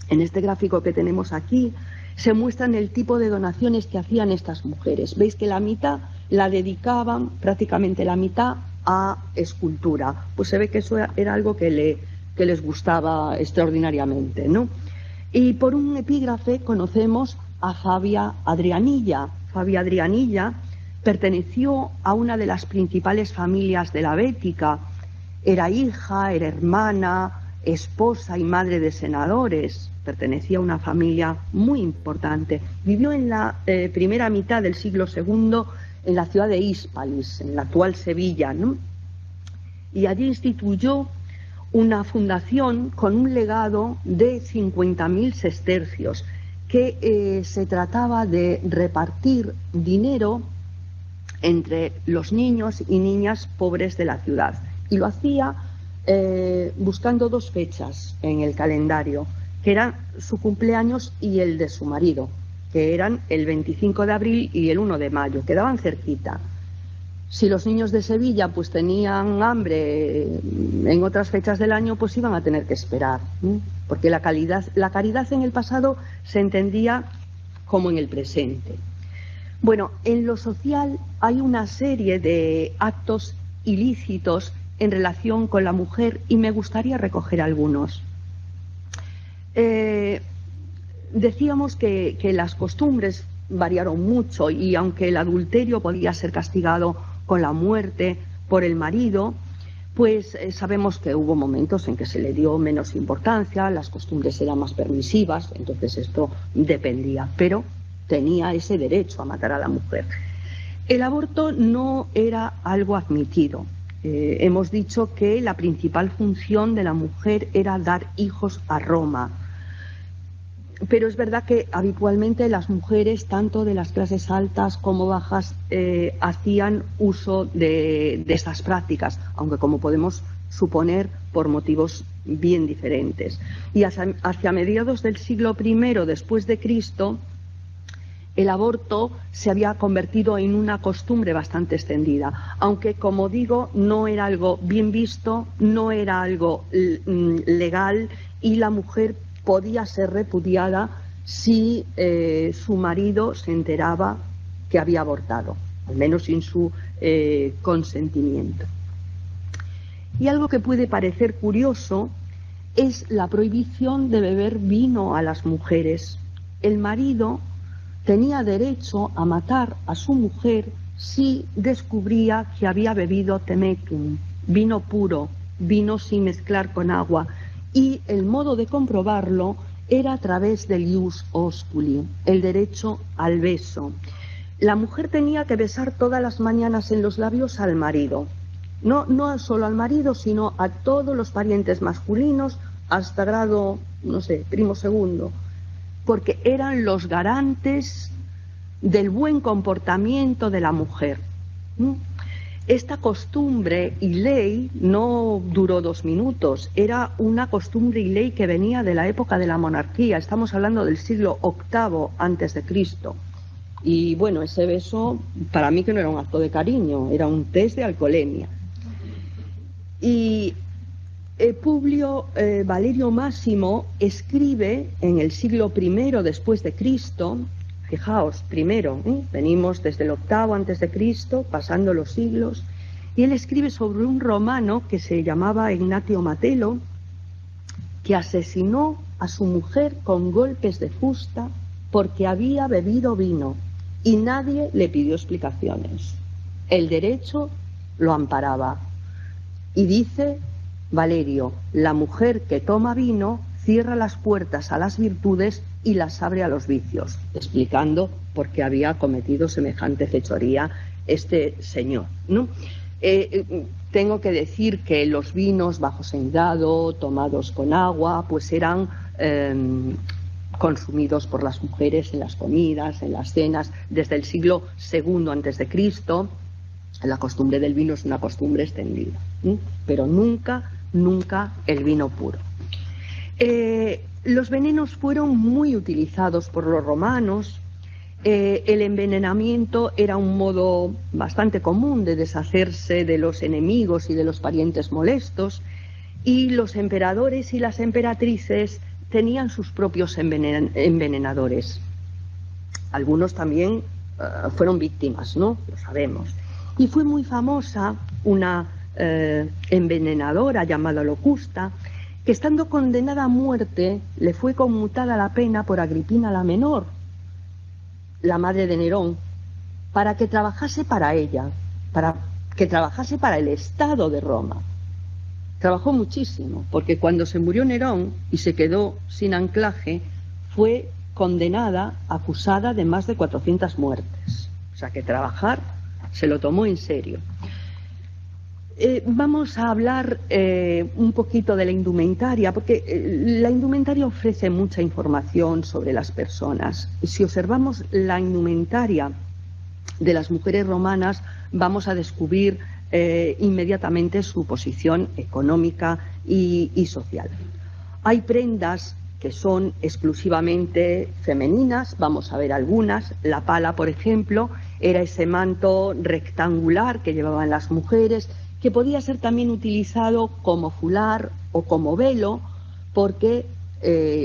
En este gráfico que tenemos aquí se muestran el tipo de donaciones que hacían estas mujeres. Veis que la mitad la dedicaban, prácticamente la mitad, a escultura. Pues se ve que eso era algo que les gustaba extraordinariamente, ¿no? Y por un epígrafe conocemos a Fabia Adrianilla. Fabia Adrianilla perteneció a una de las principales familias de la Bética. Era hija, era hermana, esposa y madre de senadores. Pertenecía a una familia muy importante. Vivió en la primera mitad del siglo II en la ciudad de Hispalis, en la actual Sevilla, ¿no? Y allí instituyó una fundación con un legado de 50.000 sestercios, que se trataba de repartir dinero entre los niños y niñas pobres de la ciudad. Y lo hacía buscando dos fechas en el calendario, que eran su cumpleaños y el de su marido, que eran el 25 de abril y el 1 de mayo, quedaban cerquita. Si los niños de Sevilla pues tenían hambre en otras fechas del año, pues iban a tener que esperar, ¿eh? Porque la caridad en el pasado se entendía como en el presente. Bueno, en lo social hay una serie de actos ilícitos en relación con la mujer y me gustaría recoger algunos. Decíamos que las costumbres variaron mucho y aunque el adulterio podía ser castigado con la muerte por el marido, pues sabemos que hubo momentos en que se le dio menos importancia, las costumbres eran más permisivas, entonces esto dependía, pero tenía ese derecho a matar a la mujer. El aborto no era algo admitido. Hemos dicho que la principal función de la mujer era dar hijos a Roma. Pero es verdad que habitualmente las mujeres, tanto de las clases altas como bajas, hacían uso de estas prácticas, aunque, como podemos suponer, por motivos bien diferentes. Y hacia mediados del siglo I después de Cristo, el aborto se había convertido en una costumbre bastante extendida, aunque, como digo, no era algo bien visto, no era algo legal, y la mujer podía ser repudiada si su marido se enteraba que había abortado, al menos sin su consentimiento. Y algo que puede parecer curioso es la prohibición de beber vino a las mujeres. El marido tenía derecho a matar a su mujer si descubría que había bebido temetum, vino puro, vino sin mezclar con agua, y el modo de comprobarlo era a través del ius osculi, el derecho al beso. La mujer tenía que besar todas las mañanas en los labios al marido, no solo al marido, sino a todos los parientes masculinos hasta grado, no sé, primo segundo, porque eran los garantes del buen comportamiento de la mujer. Esta costumbre y ley no duró 2 minutos, era una costumbre y ley que venía de la época de la monarquía, estamos hablando del siglo VIII antes de Cristo. Y bueno, ese beso para mí que no era un acto de cariño, era un test de alcoholemia. Y Publio Valerio Máximo escribe en el siglo I después de Cristo, fijaos, primero, venimos desde el VIII antes de Cristo, pasando los siglos, y él escribe sobre un romano que se llamaba Ignatio Matelo, que asesinó a su mujer con golpes de fusta porque había bebido vino y nadie le pidió explicaciones. El derecho lo amparaba. Y dice Valerio, la mujer que toma vino cierra las puertas a las virtudes y las abre a los vicios, explicando por qué había cometido semejante fechoría este señor, ¿no? Tengo que decir que los vinos bajo sendado, tomados con agua, pues eran consumidos por las mujeres en las comidas, en las cenas, desde el siglo II antes de Cristo. La costumbre del vino es una costumbre extendida, pero nunca el vino puro. Los venenos fueron muy utilizados por los romanos. El envenenamiento era un modo bastante común de deshacerse de los enemigos y de los parientes molestos, y los emperadores y las emperatrices tenían sus propios envenenadores. Algunos también fueron víctimas, ¿no? Lo sabemos. Y fue muy famosa una envenenadora llamada Locusta, que estando condenada a muerte le fue conmutada la pena por Agripina la Menor, la madre de Nerón, para que trabajase para ella, para que trabajase para el Estado de Roma. Trabajó muchísimo, porque cuando se murió Nerón y se quedó sin anclaje, fue condenada, acusada de más de 400 muertes. O sea que trabajar se lo tomó en serio. Vamos a hablar un poquito de la indumentaria, porque la indumentaria ofrece mucha información sobre las personas. Si observamos la indumentaria de las mujeres romanas, vamos a descubrir inmediatamente su posición económica y social. Hay prendas que son exclusivamente femeninas, vamos a ver algunas. La pala, por ejemplo, era ese manto rectangular que llevaban las mujeres, que podía ser también utilizado como fular o como velo, porque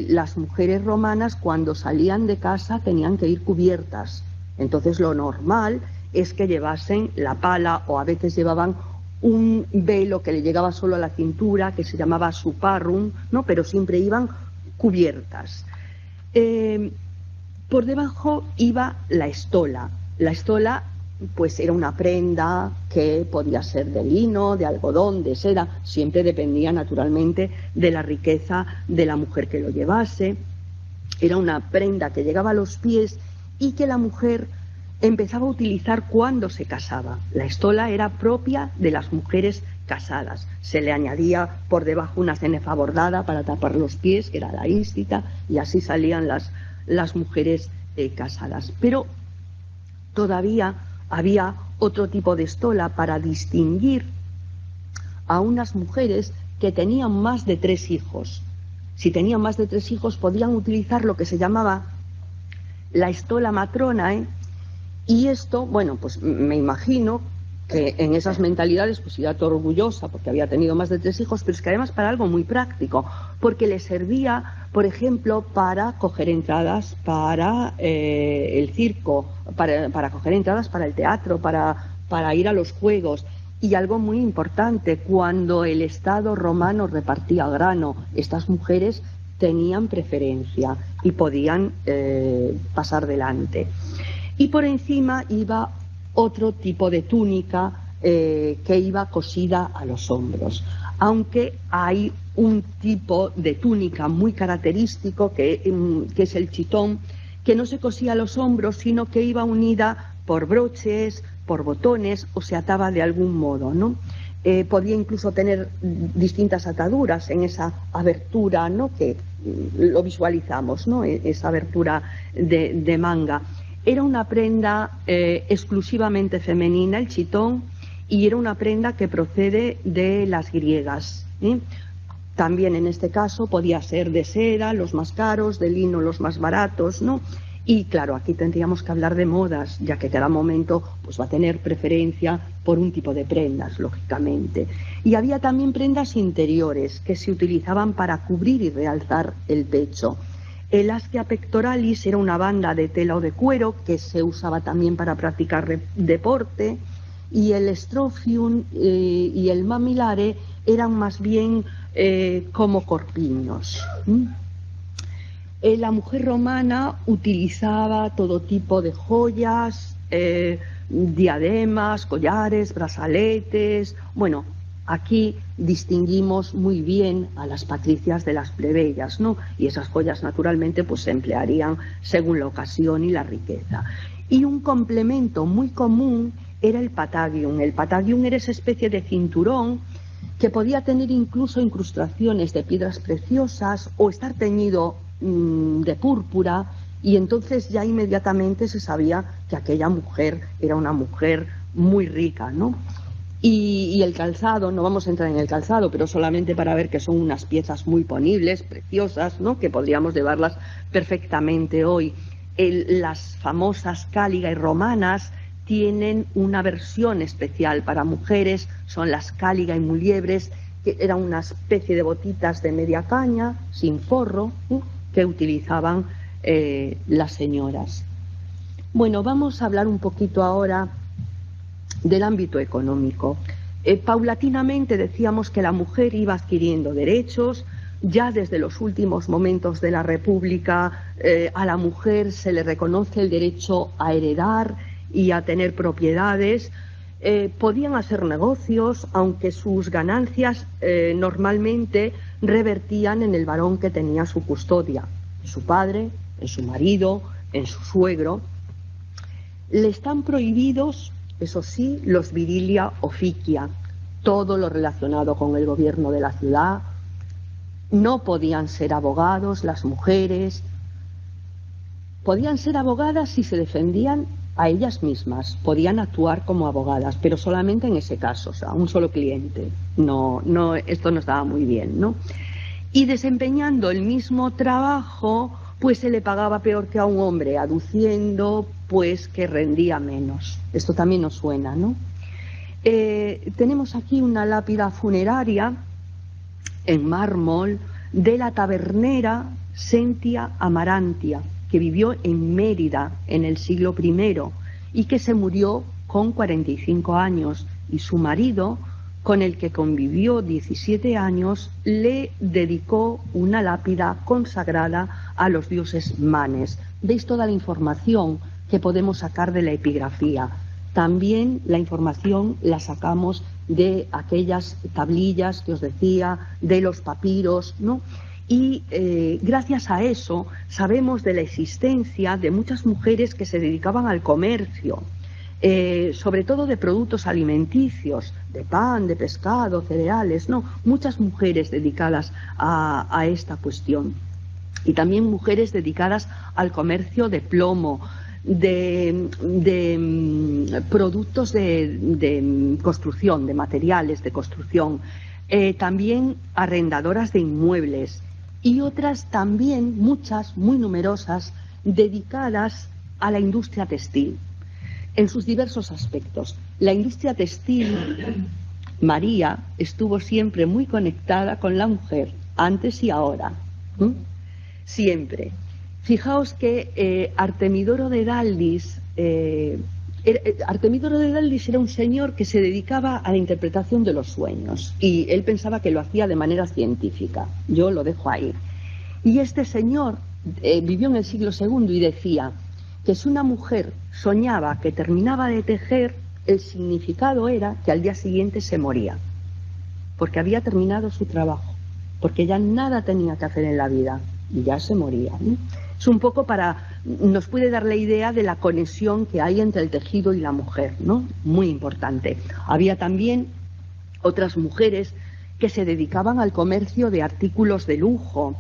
las mujeres romanas cuando salían de casa tenían que ir cubiertas. Entonces lo normal es que llevasen la pala, o a veces llevaban un velo que le llegaba solo a la cintura, que se llamaba suparrum, ¿no? Pero siempre iban cubiertas. Por debajo iba la estola. La estola pues era una prenda que podía ser de lino, de algodón, de seda, siempre dependía naturalmente de la riqueza de la mujer que lo llevase. Era una prenda que llegaba a los pies y que la mujer empezaba a utilizar cuando se casaba. La estola era propia de las mujeres casadas. Se le añadía por debajo una cenefa bordada para tapar los pies, que era la ístita, y así salían las mujeres casadas. Pero todavía había otro tipo de estola para distinguir a unas mujeres que tenían más de 3 hijos. Si tenían más de 3 hijos podían utilizar lo que se llamaba la estola matronae, y esto, bueno, pues me imagino que en esas mentalidades pues iba toda orgullosa porque había tenido más de 3 hijos, pero es que además para algo muy práctico, porque le servía, por ejemplo, para coger entradas para el circo, para coger entradas para el teatro, para ir a los juegos. Y algo muy importante, cuando el Estado romano repartía grano, estas mujeres tenían preferencia y podían pasar delante. Y por encima iba otro tipo de túnica que iba cosida a los hombros, aunque hay un tipo de túnica muy característico que es el chitón, que no se cosía a los hombros, sino que iba unida por broches, por botones, o se ataba de algún modo, ¿no? Podía incluso tener distintas ataduras en esa abertura, ¿no?, que lo visualizamos, ¿no?, esa abertura de manga. Era una prenda exclusivamente femenina, el chitón, y era una prenda que procede de las griegas, ¿eh? También en este caso podía ser de seda, los más caros, de lino, los más baratos, ¿no? Y claro, aquí tendríamos que hablar de modas, ya que cada momento pues va a tener preferencia por un tipo de prendas, lógicamente. Y había también prendas interiores que se utilizaban para cubrir y realzar el pecho. El ascia pectoralis era una banda de tela o de cuero que se usaba también para practicar deporte, y el strophium y el mamilare eran más bien como corpiños. La mujer romana utilizaba todo tipo de joyas, diademas, collares, brazaletes. Bueno, aquí distinguimos muy bien a las patricias de las plebeyas, ¿no? Y esas joyas naturalmente pues se emplearían según la ocasión y la riqueza. Y un complemento muy común era el patagium. El patagium era esa especie de cinturón que podía tener incluso incrustaciones de piedras preciosas o estar teñido de púrpura, y entonces ya inmediatamente se sabía que aquella mujer era una mujer muy rica, ¿no? Y el calzado, no vamos a entrar en el calzado, pero solamente para ver que son unas piezas muy ponibles, preciosas, ¿no?, que podríamos llevarlas perfectamente hoy. Las famosas cáliga y romanas tienen una versión especial para mujeres, son las cáliga y muliebres, que eran una especie de botitas de media caña, sin forro, que utilizaban las señoras. Bueno, vamos a hablar un poquito ahora del ámbito económico. Paulatinamente decíamos que la mujer iba adquiriendo derechos. Ya desde los últimos momentos de la República a la mujer se le reconoce el derecho a heredar y a tener propiedades. Podían hacer negocios, aunque sus ganancias normalmente revertían en el varón que tenía su custodia, en su padre, en su marido, en su suegro. Le están prohibidos, eso sí, los virilia officia, todo lo relacionado con el gobierno de la ciudad. No podían ser abogados las mujeres. Podían ser abogadas si se defendían a ellas mismas, podían actuar como abogadas, pero solamente en ese caso, o sea, un solo cliente. No, esto no estaba muy bien, ¿no? Y desempeñando el mismo trabajo, pues se le pagaba peor que a un hombre, aduciendo pues que rendía menos. Esto también nos suena, ¿no? Tenemos aquí una lápida funeraria en mármol de la tabernera Sentia Amarantia, que vivió en Mérida en el siglo I y que se murió con 45 años, y su marido, con el que convivió 17 años, le dedicó una lápida consagrada a los dioses Manes. Veis toda la información que podemos sacar de la epigrafía. También la información la sacamos de aquellas tablillas que os decía, de los papiros, ¿no? Y gracias a eso sabemos de la existencia de muchas mujeres que se dedicaban al comercio, sobre todo de productos alimenticios, de pan, de pescado, cereales, ¿no? Muchas mujeres dedicadas a esta cuestión. Y también mujeres dedicadas al comercio de plomo, de productos de construcción, de materiales de construcción, también arrendadoras de inmuebles, y otras también, muchas, muy numerosas, dedicadas a la industria textil, en sus diversos aspectos. La industria textil, María, estuvo siempre muy conectada con la mujer, antes y ahora, siempre. Fijaos que Artemidoro de Daldis, Artemídoro de Daldis era un señor que se dedicaba a la interpretación de los sueños y él pensaba que lo hacía de manera científica. Yo lo dejo ahí. Y este señor vivió en el siglo II y decía que si una mujer soñaba que terminaba de tejer, el significado era que al día siguiente se moría, porque había terminado su trabajo, porque ya nada tenía que hacer en la vida y ya se moría, ¿no? Es un poco nos puede dar la idea de la conexión que hay entre el tejido y la mujer, ¿no? Muy importante. Había también otras mujeres que se dedicaban al comercio de artículos de lujo.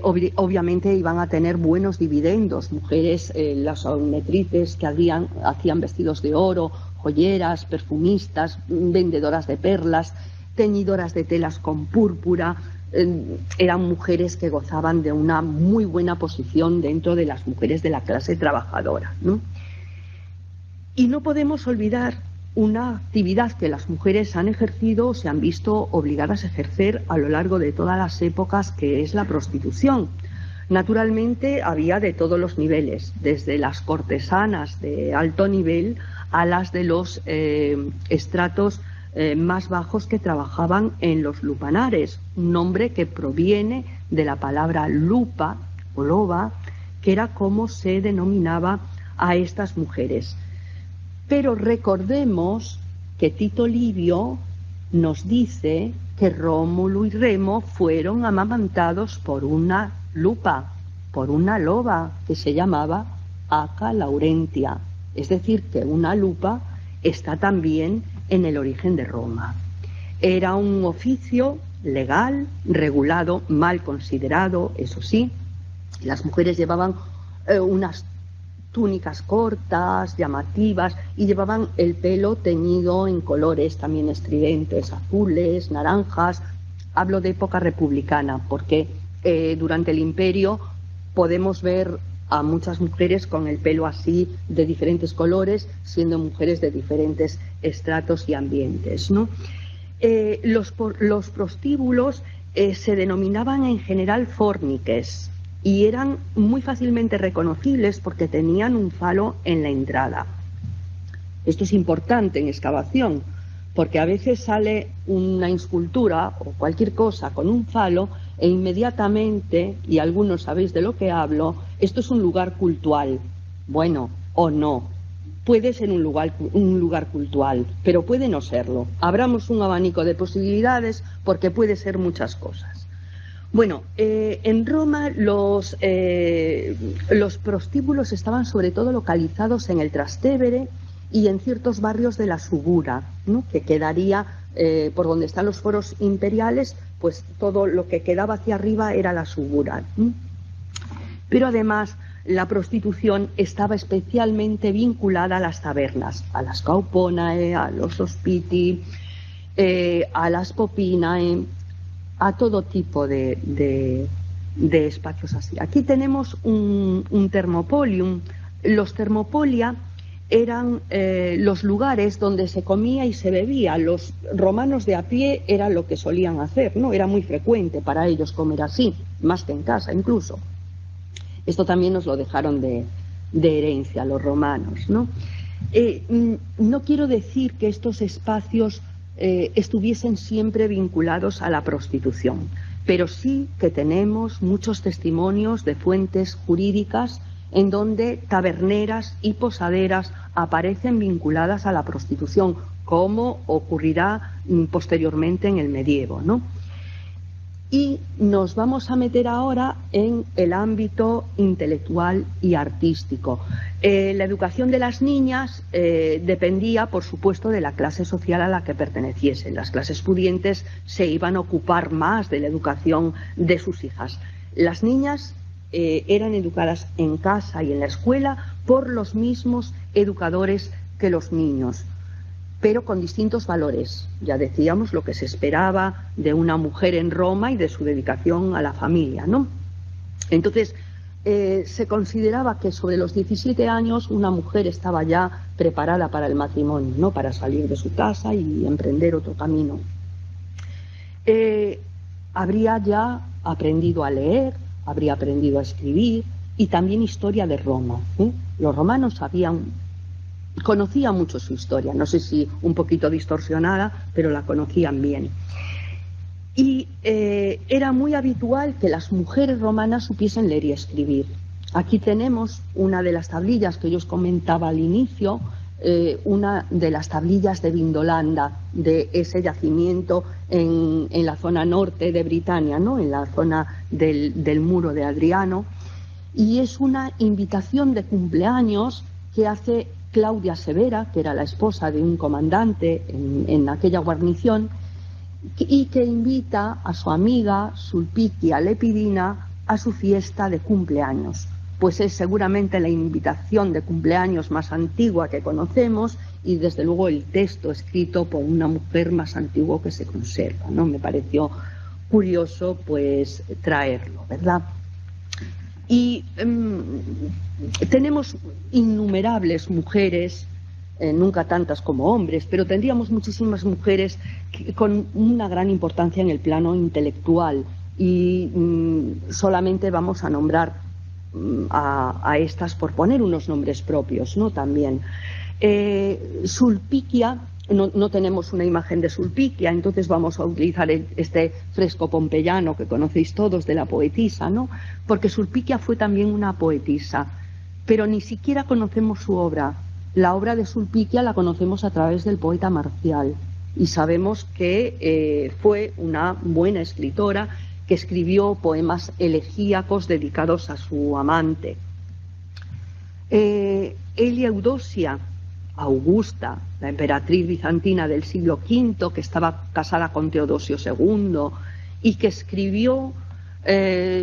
Obviamente iban a tener buenos dividendos. Mujeres, las metrices que hacían vestidos de oro, joyeras, perfumistas, vendedoras de perlas, teñidoras de telas con púrpura. Eran mujeres que gozaban de una muy buena posición dentro de las mujeres de la clase trabajadora, ¿no? Y no podemos olvidar una actividad que las mujeres han ejercido o se han visto obligadas a ejercer a lo largo de todas las épocas, que es la prostitución. Naturalmente había de todos los niveles, desde las cortesanas de alto nivel a las de los estratos más bajos que trabajaban en los lupanares, un nombre que proviene de la palabra lupa o loba, que era como se denominaba a estas mujeres. Pero recordemos que Tito Livio nos dice que Rómulo y Remo fueron amamantados por una lupa, por una loba que se llamaba Aca Laurentia. Es decir, que una lupa está también en el origen de Roma. Era un oficio legal, regulado, mal considerado, eso sí. Las mujeres llevaban unas túnicas cortas, llamativas, y llevaban el pelo teñido en colores también estridentes, azules, naranjas. Hablo de época republicana, porque durante el Imperio podemos ver a muchas mujeres con el pelo así de diferentes colores, siendo mujeres de diferentes estratos y ambientes, ¿no? Los prostíbulos se denominaban en general forniques y eran muy fácilmente reconocibles porque tenían un falo en la entrada. Esto es importante en excavación, porque a veces sale una escultura o cualquier cosa con un falo e inmediatamente, y algunos sabéis de lo que hablo, esto es un lugar cultual. Bueno, o no. Puede ser un lugar cultual, pero puede no serlo. Abramos un abanico de posibilidades porque puede ser muchas cosas. Bueno, en Roma los prostíbulos estaban sobre todo localizados en el Trastevere y en ciertos barrios de la Subura, ¿no? Que quedaría por donde están los foros imperiales, pues todo lo que quedaba hacia arriba era la Subura, ¿no? Pero además la prostitución estaba especialmente vinculada a las tabernas, a las cauponae, a los hospiti, a las popinae, a todo tipo de espacios así. Aquí tenemos un thermopolium. Los thermopolia eran los lugares donde se comía y se bebía. Los romanos de a pie era lo que solían hacer, ¿no? Era muy frecuente para ellos comer así, más que en casa incluso. Esto también nos lo dejaron de herencia los romanos, ¿no? No quiero decir que estos espacios estuviesen siempre vinculados a la prostitución, pero sí que tenemos muchos testimonios de fuentes jurídicas en donde taberneras y posaderas aparecen vinculadas a la prostitución, como ocurrirá posteriormente en el medievo, ¿no? Y nos vamos a meter ahora en el ámbito intelectual y artístico. La educación de las niñas dependía, por supuesto, de la clase social a la que perteneciesen. Las clases pudientes se iban a ocupar más de la educación de sus hijas. Las niñas eran educadas en casa y en la escuela por los mismos educadores que los niños, pero con distintos valores. Ya decíamos lo que se esperaba de una mujer en Roma y de su dedicación a la familia, ¿no? Entonces, se consideraba que sobre los 17 años una mujer estaba ya preparada para el matrimonio, ¿no? Para salir de su casa y emprender otro camino. Habría ya aprendido a leer, habría aprendido a escribir y también historia de Roma, ¿eh? Los romanos sabían conocía mucho su historia, no sé si un poquito distorsionada, pero la conocían bien. Y era muy habitual que las mujeres romanas supiesen leer y escribir. Aquí tenemos una de las tablillas que yo os comentaba al inicio, una de las tablillas de Vindolanda, de ese yacimiento en la zona norte de Britania, ¿no? En la zona del muro de Adriano, y es una invitación de cumpleaños que hace Claudia Severa, que era la esposa de un comandante en aquella guarnición, y que invita a su amiga Sulpicia Lepidina a su fiesta de cumpleaños. Pues es seguramente la invitación de cumpleaños más antigua que conocemos y desde luego el texto escrito por una mujer más antigua que se conserva, ¿no? Me pareció curioso pues traerlo, ¿verdad? Y tenemos innumerables mujeres, nunca tantas como hombres, pero tendríamos muchísimas mujeres con una gran importancia en el plano intelectual y solamente vamos a nombrar a estas por poner unos nombres propios, ¿no? También Sulpicia, no tenemos una imagen de Sulpicia, entonces vamos a utilizar este fresco pompeyano que conocéis todos de la poetisa, ¿no? Porque Sulpicia fue también una poetisa, pero ni siquiera conocemos su obra. La obra de Sulpicia la conocemos a través del poeta Marcial y sabemos que fue una buena escritora que escribió poemas elegíacos dedicados a su amante. Elia Eudosia Augusta, la emperatriz bizantina del siglo V, que estaba casada con Teodosio II y que escribió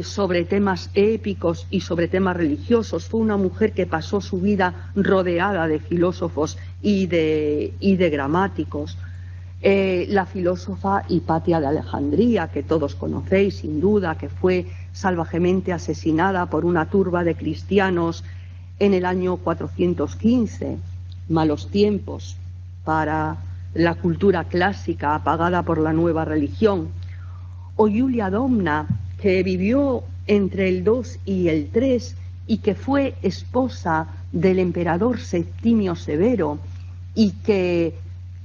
sobre temas épicos y sobre temas religiosos, fue una mujer que pasó su vida rodeada de filósofos y de gramáticos. La filósofa Hipatia de Alejandría, que todos conocéis sin duda, que fue salvajemente asesinada por una turba de cristianos en el año 415, malos tiempos para la cultura clásica apagada por la nueva religión. O Julia Domna, que vivió entre el 2 y el 3 y que fue esposa del emperador Septimio Severo y que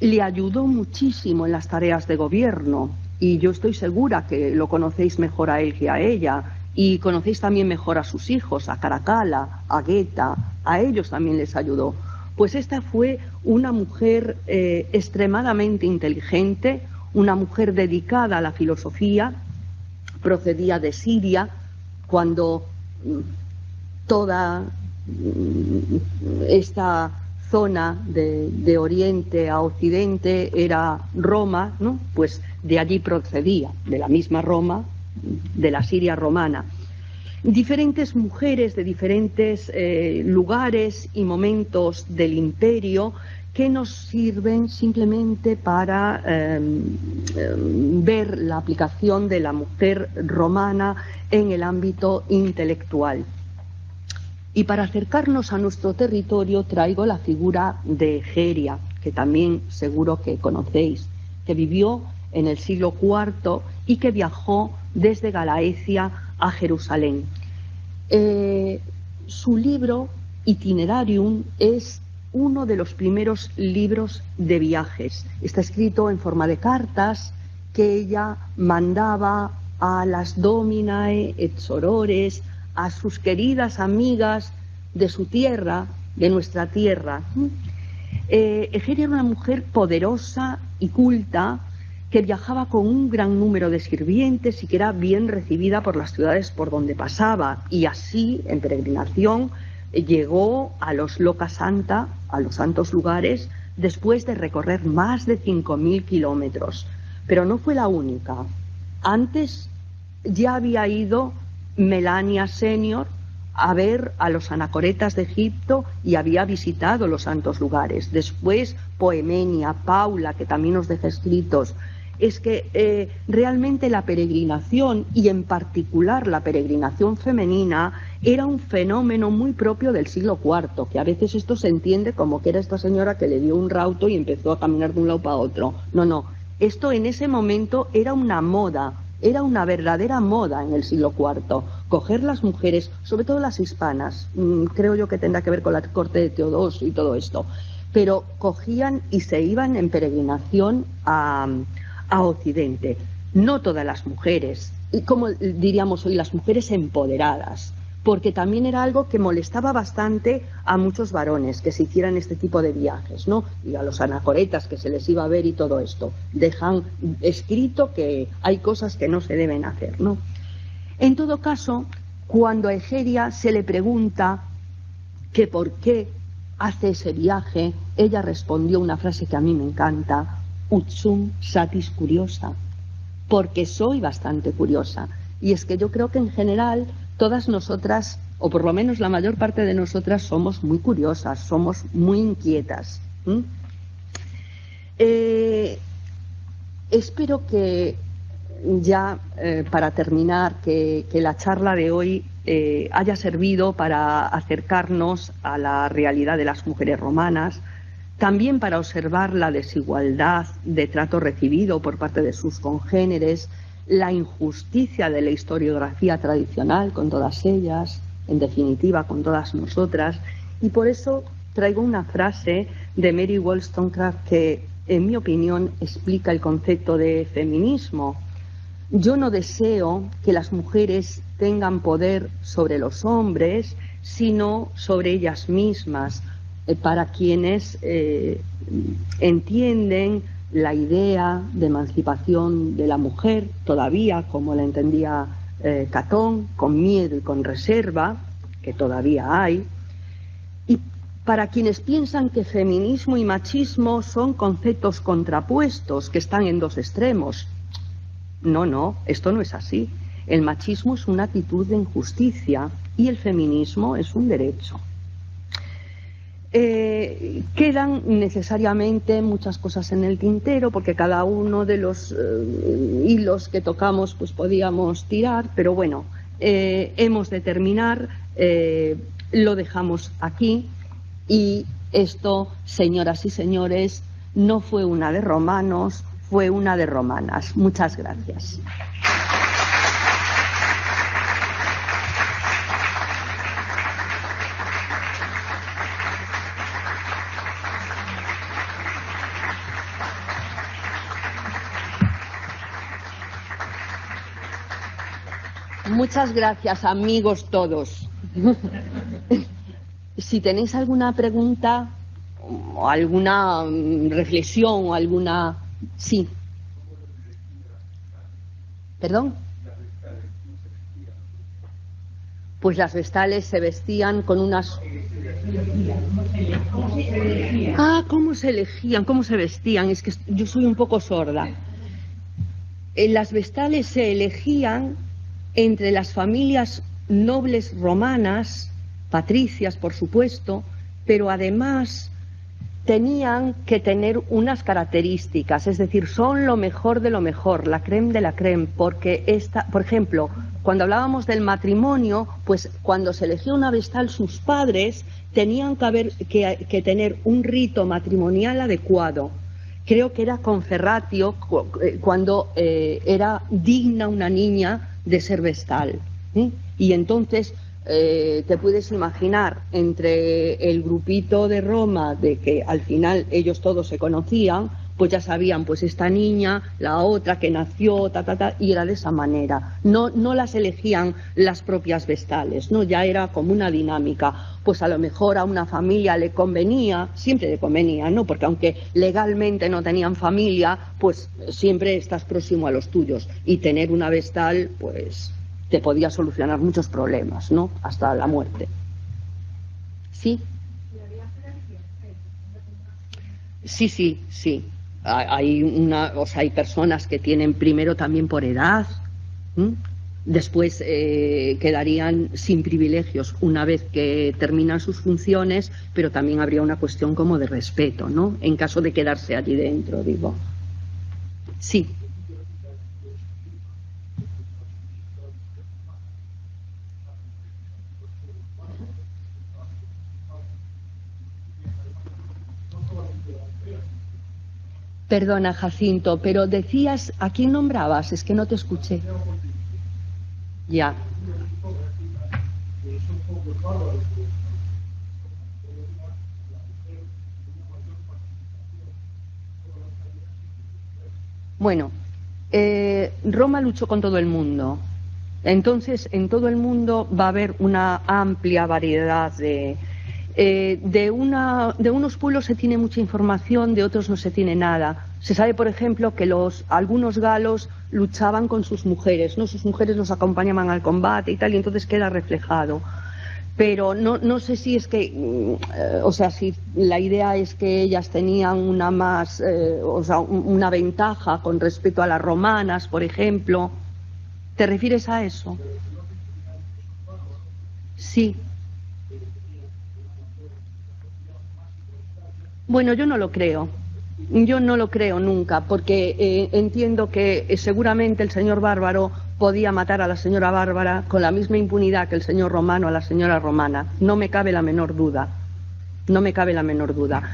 le ayudó muchísimo en las tareas de gobierno, y yo estoy segura que lo conocéis mejor a él que a ella, y conocéis también mejor a sus hijos, a Caracalla, a Geta, a ellos también les ayudó. Pues esta fue una mujer extremadamente inteligente, una mujer dedicada a la filosofía, procedía de Siria, cuando toda esta zona de oriente a occidente era Roma, ¿no? Pues de allí procedía, de la misma Roma, de la Siria romana. Diferentes mujeres de diferentes lugares y momentos del imperio que nos sirven simplemente para ver la aplicación de la mujer romana en el ámbito intelectual. Y para acercarnos a nuestro territorio traigo la figura de Egeria, que también seguro que conocéis, que vivió en el siglo IV y que viajó desde Galaecia a Jerusalén. Su libro Itinerarium es uno de los primeros libros de viajes. Está escrito en forma de cartas que ella mandaba a las Dominae et Sorores, a sus queridas amigas de su tierra, de nuestra tierra. Egeria era una mujer poderosa y culta que viajaba con un gran número de sirvientes y que era bien recibida por las ciudades por donde pasaba, y así, en peregrinación, llegó a los Loca Santa, a los santos lugares, después de recorrer más de 5.000 kilómetros. Pero no fue la única. Antes ya había ido Melania Senior a ver a los anacoretas de Egipto y había visitado los santos lugares. Después Poemenia, Paula, que también nos deja escritos. Es que realmente la peregrinación, y en particular la peregrinación femenina, era un fenómeno muy propio del siglo IV, que a veces esto se entiende como que era esta señora que le dio un rauto y empezó a caminar de un lado para otro. No, no, esto en ese momento era una moda Era una verdadera moda en el siglo IV, coger las mujeres, sobre todo las hispanas, creo yo que tendrá que ver con la corte de Teodosio y todo esto, pero cogían y se iban en peregrinación a Occidente. No todas las mujeres, y como diríamos hoy, las mujeres empoderadas, porque también era algo que molestaba bastante a muchos varones que se hicieran este tipo de viajes, ¿no? Y a los anacoretas que se les iba a ver y todo esto. Dejan escrito que hay cosas que no se deben hacer, ¿no? En todo caso, cuando a Egeria se le pregunta que por qué hace ese viaje, ella respondió una frase que a mí me encanta: ut sum satis curiosa, porque soy bastante curiosa. Y es que yo creo que en general todas nosotras, o por lo menos la mayor parte de nosotras, somos muy curiosas, somos muy inquietas. Espero que ya para terminar, que la charla de hoy haya servido para acercarnos a la realidad de las mujeres romanas, también para observar la desigualdad de trato recibido por parte de sus congéneres, la injusticia de la historiografía tradicional con todas ellas, en definitiva con todas nosotras, y por eso traigo una frase de Mary Wollstonecraft que, en mi opinión, explica el concepto de feminismo. Yo no deseo que las mujeres tengan poder sobre los hombres, sino sobre ellas mismas. Para quienes entienden la idea de emancipación de la mujer, todavía como la entendía Catón, con miedo y con reserva, que todavía hay, y para quienes piensan que feminismo y machismo son conceptos contrapuestos, que están en dos extremos. No, esto no es así. El machismo es una actitud de injusticia y el feminismo es un derecho. Quedan necesariamente muchas cosas en el tintero, porque cada uno de los hilos que tocamos pues podíamos tirar, pero bueno, hemos de terminar, lo dejamos aquí, y esto, señoras y señores, no fue una de romanos, fue una de romanas. Muchas gracias. Muchas gracias, amigos todos. Si tenéis alguna pregunta o alguna reflexión o alguna... Sí. ¿Perdón? Pues las vestales se vestían con unas... ¿Cómo se elegían? ¿Cómo se vestían? Es que yo soy un poco sorda. Las vestales se elegían entre las familias nobles romanas, patricias por supuesto, pero además tenían que tener unas características, es decir, son lo mejor de lo mejor, la crème de la crème, porque por ejemplo, cuando hablábamos del matrimonio, pues cuando se elegía una vestal, sus padres tenían que tener un rito matrimonial adecuado. Creo que era Conferratio cuando era digna una niña de ser vestal. Y entonces te puedes imaginar, entre el grupito de Roma, de que al final ellos todos se conocían, pues ya sabían, pues esta niña, la otra que nació, y era de esa manera. No las elegían las propias vestales, ¿no? Ya era como una dinámica. Pues a lo mejor a una familia le convenía, siempre le convenía, ¿no? Porque aunque legalmente no tenían familia, pues siempre estás próximo a los tuyos. Y tener una vestal, pues te podía solucionar muchos problemas, ¿no? Hasta la muerte. ¿Sí? Sí. Hay personas que tienen primero también por edad, después quedarían sin privilegios una vez que terminan sus funciones, pero también habría una cuestión como de respeto, ¿no? En caso de quedarse allí dentro, digo. Sí. Perdona, Jacinto, pero decías, ¿a quién nombrabas? Es que no te escuché. Ya. Bueno, Roma luchó con todo el mundo. Entonces, en todo el mundo va a haber una amplia variedad de unos pueblos se tiene mucha información, de otros no se tiene nada. Se sabe, por ejemplo, que algunos galos luchaban con sus mujeres, ¿no? Sus mujeres los acompañaban al combate y tal, y entonces queda reflejado. Pero no sé si es que, o sea, si la idea es que ellas tenían una ventaja con respecto a las romanas, por ejemplo. ¿Te refieres a eso? Sí. Bueno, yo no lo creo. Yo no lo creo nunca, porque entiendo que seguramente el señor Bárbaro podía matar a la señora Bárbara con la misma impunidad que el señor Romano a la señora Romana. No me cabe la menor duda. No me cabe la menor duda.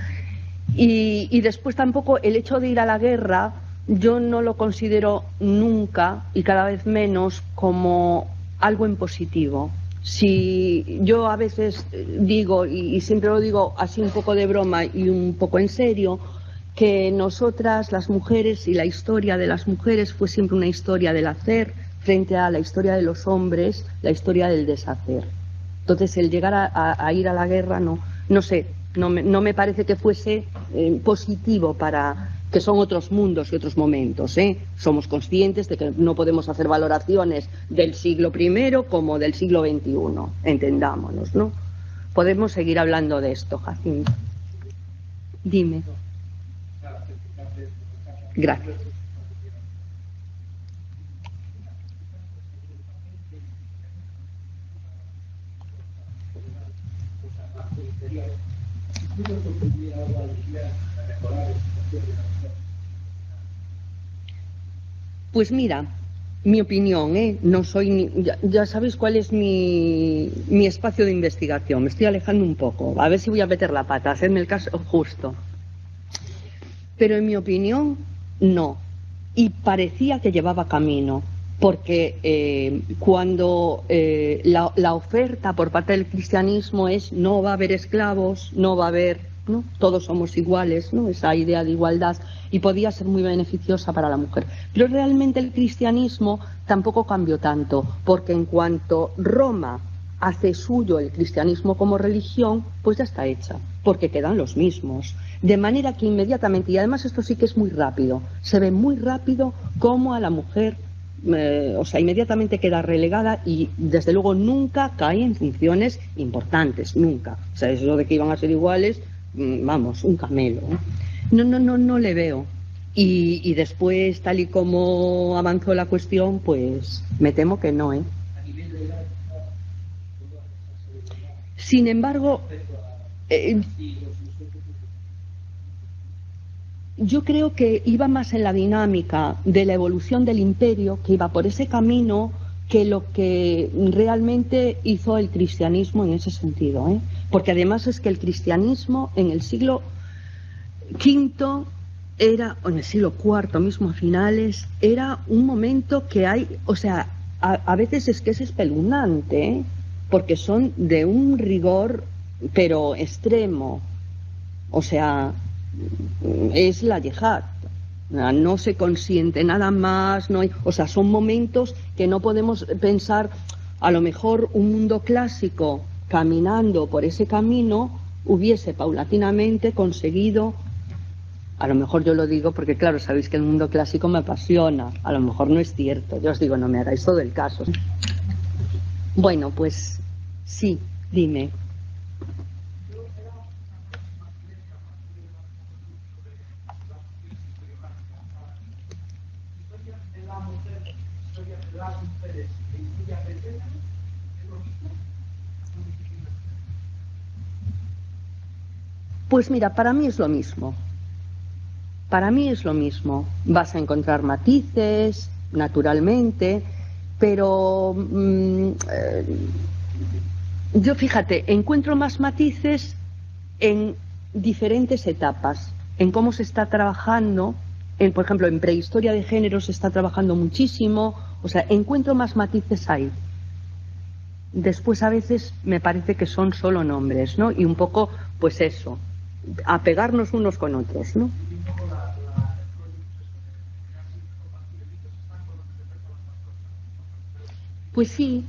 Y después tampoco el hecho de ir a la guerra, yo no lo considero nunca, y cada vez menos, como algo en positivo. Si yo a veces digo, y siempre lo digo así un poco de broma y un poco en serio, que nosotras, las mujeres, y la historia de las mujeres fue siempre una historia del hacer frente a la historia de los hombres, la historia del deshacer. Entonces, el llegar a ir a la guerra, no sé, no me parece que fuese positivo para que son otros mundos y otros momentos, ¿eh? Somos conscientes de que no podemos hacer valoraciones del siglo I como del siglo XXI, entendámonos, ¿no? Podemos seguir hablando de esto, Jacinto. Dime. Gracias. Pues mira, mi opinión, no soy ya sabéis cuál es mi espacio de investigación. Me estoy alejando un poco, a ver si voy a meter la pata, hacerme el caso justo. Pero en mi opinión, no. Y parecía que llevaba camino, porque cuando la oferta por parte del cristianismo es no va a haber esclavos, no va a haber, ¿no? Todos somos iguales, ¿no? Esa idea de igualdad, y podía ser muy beneficiosa para la mujer. Pero realmente el cristianismo tampoco cambió tanto, porque en cuanto Roma hace suyo el cristianismo como religión, pues ya está hecha, porque quedan los mismos. De manera que inmediatamente, y además esto sí que es muy rápido, se ve muy rápido cómo a la mujer, inmediatamente queda relegada y desde luego nunca cae en funciones importantes, nunca. O sea, eso de que iban a ser iguales, vamos, un camelo. No le veo. Y después, tal y como avanzó la cuestión, pues me temo que no, ¿eh? Sin embargo, yo creo que iba más en la dinámica de la evolución del imperio, que iba por ese camino, que lo que realmente hizo el cristianismo en ese sentido, ¿eh? Porque además es que el cristianismo en el siglo V era, o en el siglo IV mismo a finales, era un momento que hay, o sea, a veces es que es espeluznante, ¿eh? Porque son de un rigor pero extremo, o sea, es la yihad, no se consiente nada más, no hay, o sea, son momentos que no podemos pensar. A lo mejor un mundo clásico caminando por ese camino hubiese paulatinamente conseguido, a lo mejor yo lo digo porque claro, sabéis que el mundo clásico me apasiona, a lo mejor no es cierto, yo os digo, no me hagáis todo el caso. Bueno, pues sí, dime. Pues mira, para mí es lo mismo. Para mí es lo mismo. Vas a encontrar matices, naturalmente, pero yo, fíjate, encuentro más matices en diferentes etapas. en cómo se está trabajando, por ejemplo, en prehistoria de género se está trabajando muchísimo, o sea, encuentro más matices ahí. Después a veces me parece que son solo nombres, ¿no? Y un poco, pues eso, apegarnos unos con otros, ¿no? Pues sí,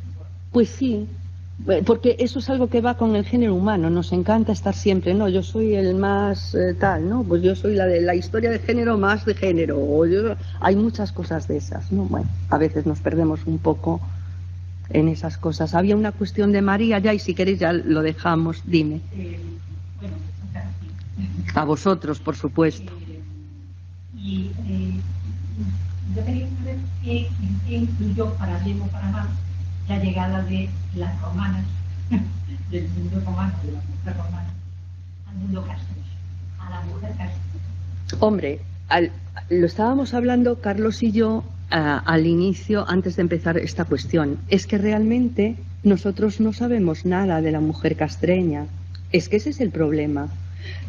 porque eso es algo que va con el género humano, nos encanta estar siempre, no, yo soy el más tal, ¿no? Pues yo soy la de la historia de género más de género, hay muchas cosas de esas, ¿no? Bueno, a veces nos perdemos un poco en esas cosas. Había una cuestión de María ya, y si queréis ya lo dejamos, dime. Bueno, a vosotros, por supuesto. Yo quería saber qué incluyó para bien o para mal la llegada de las romanas, del mundo romano, de la mujer romana, al mundo castro, a la mujer castro. Hombre, lo estábamos hablando Carlos y yo al inicio, antes de empezar esta cuestión. Es que realmente nosotros no sabemos nada de la mujer castreña. Es que ese es el problema.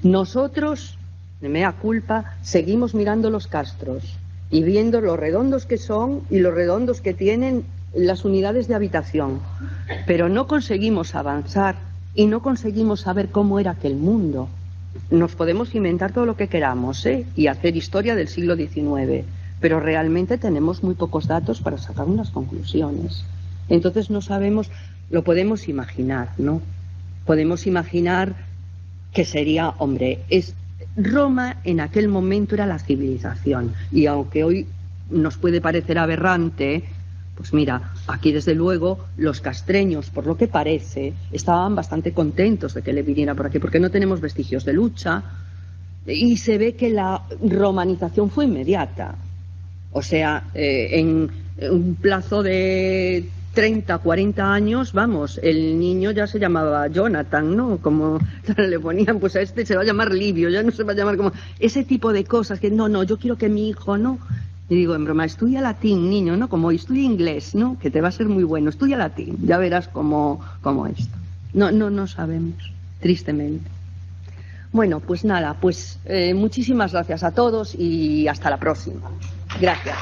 Nosotros, de mea culpa, seguimos mirando los castros y viendo lo redondos que son y lo redondos que tienen las unidades de habitación, pero no conseguimos avanzar y no conseguimos saber cómo era aquel mundo. Nos podemos inventar todo lo que queramos, y hacer historia del siglo XIX, pero realmente tenemos muy pocos datos para sacar unas conclusiones. Entonces no sabemos, lo podemos imaginar, ¿no? Podemos imaginar que sería, hombre, Roma en aquel momento era la civilización, y aunque hoy nos puede parecer aberrante, pues mira, aquí desde luego los castreños, por lo que parece, estaban bastante contentos de que le viniera por aquí, porque no tenemos vestigios de lucha, y se ve que la romanización fue inmediata. O sea, en un plazo de 30, 40 años, vamos, el niño ya se llamaba Jonathan, ¿no? Como le ponían, pues a este se va a llamar Livio, ya no se va a llamar como... Ese tipo de cosas que, no, yo quiero que mi hijo, ¿no? Y digo, en broma, estudia latín, niño, ¿no? Como estudia inglés, ¿no? Que te va a ser muy bueno, estudia latín, ya verás cómo esto. No sabemos, tristemente. Bueno, pues nada, pues muchísimas gracias a todos y hasta la próxima. Gracias.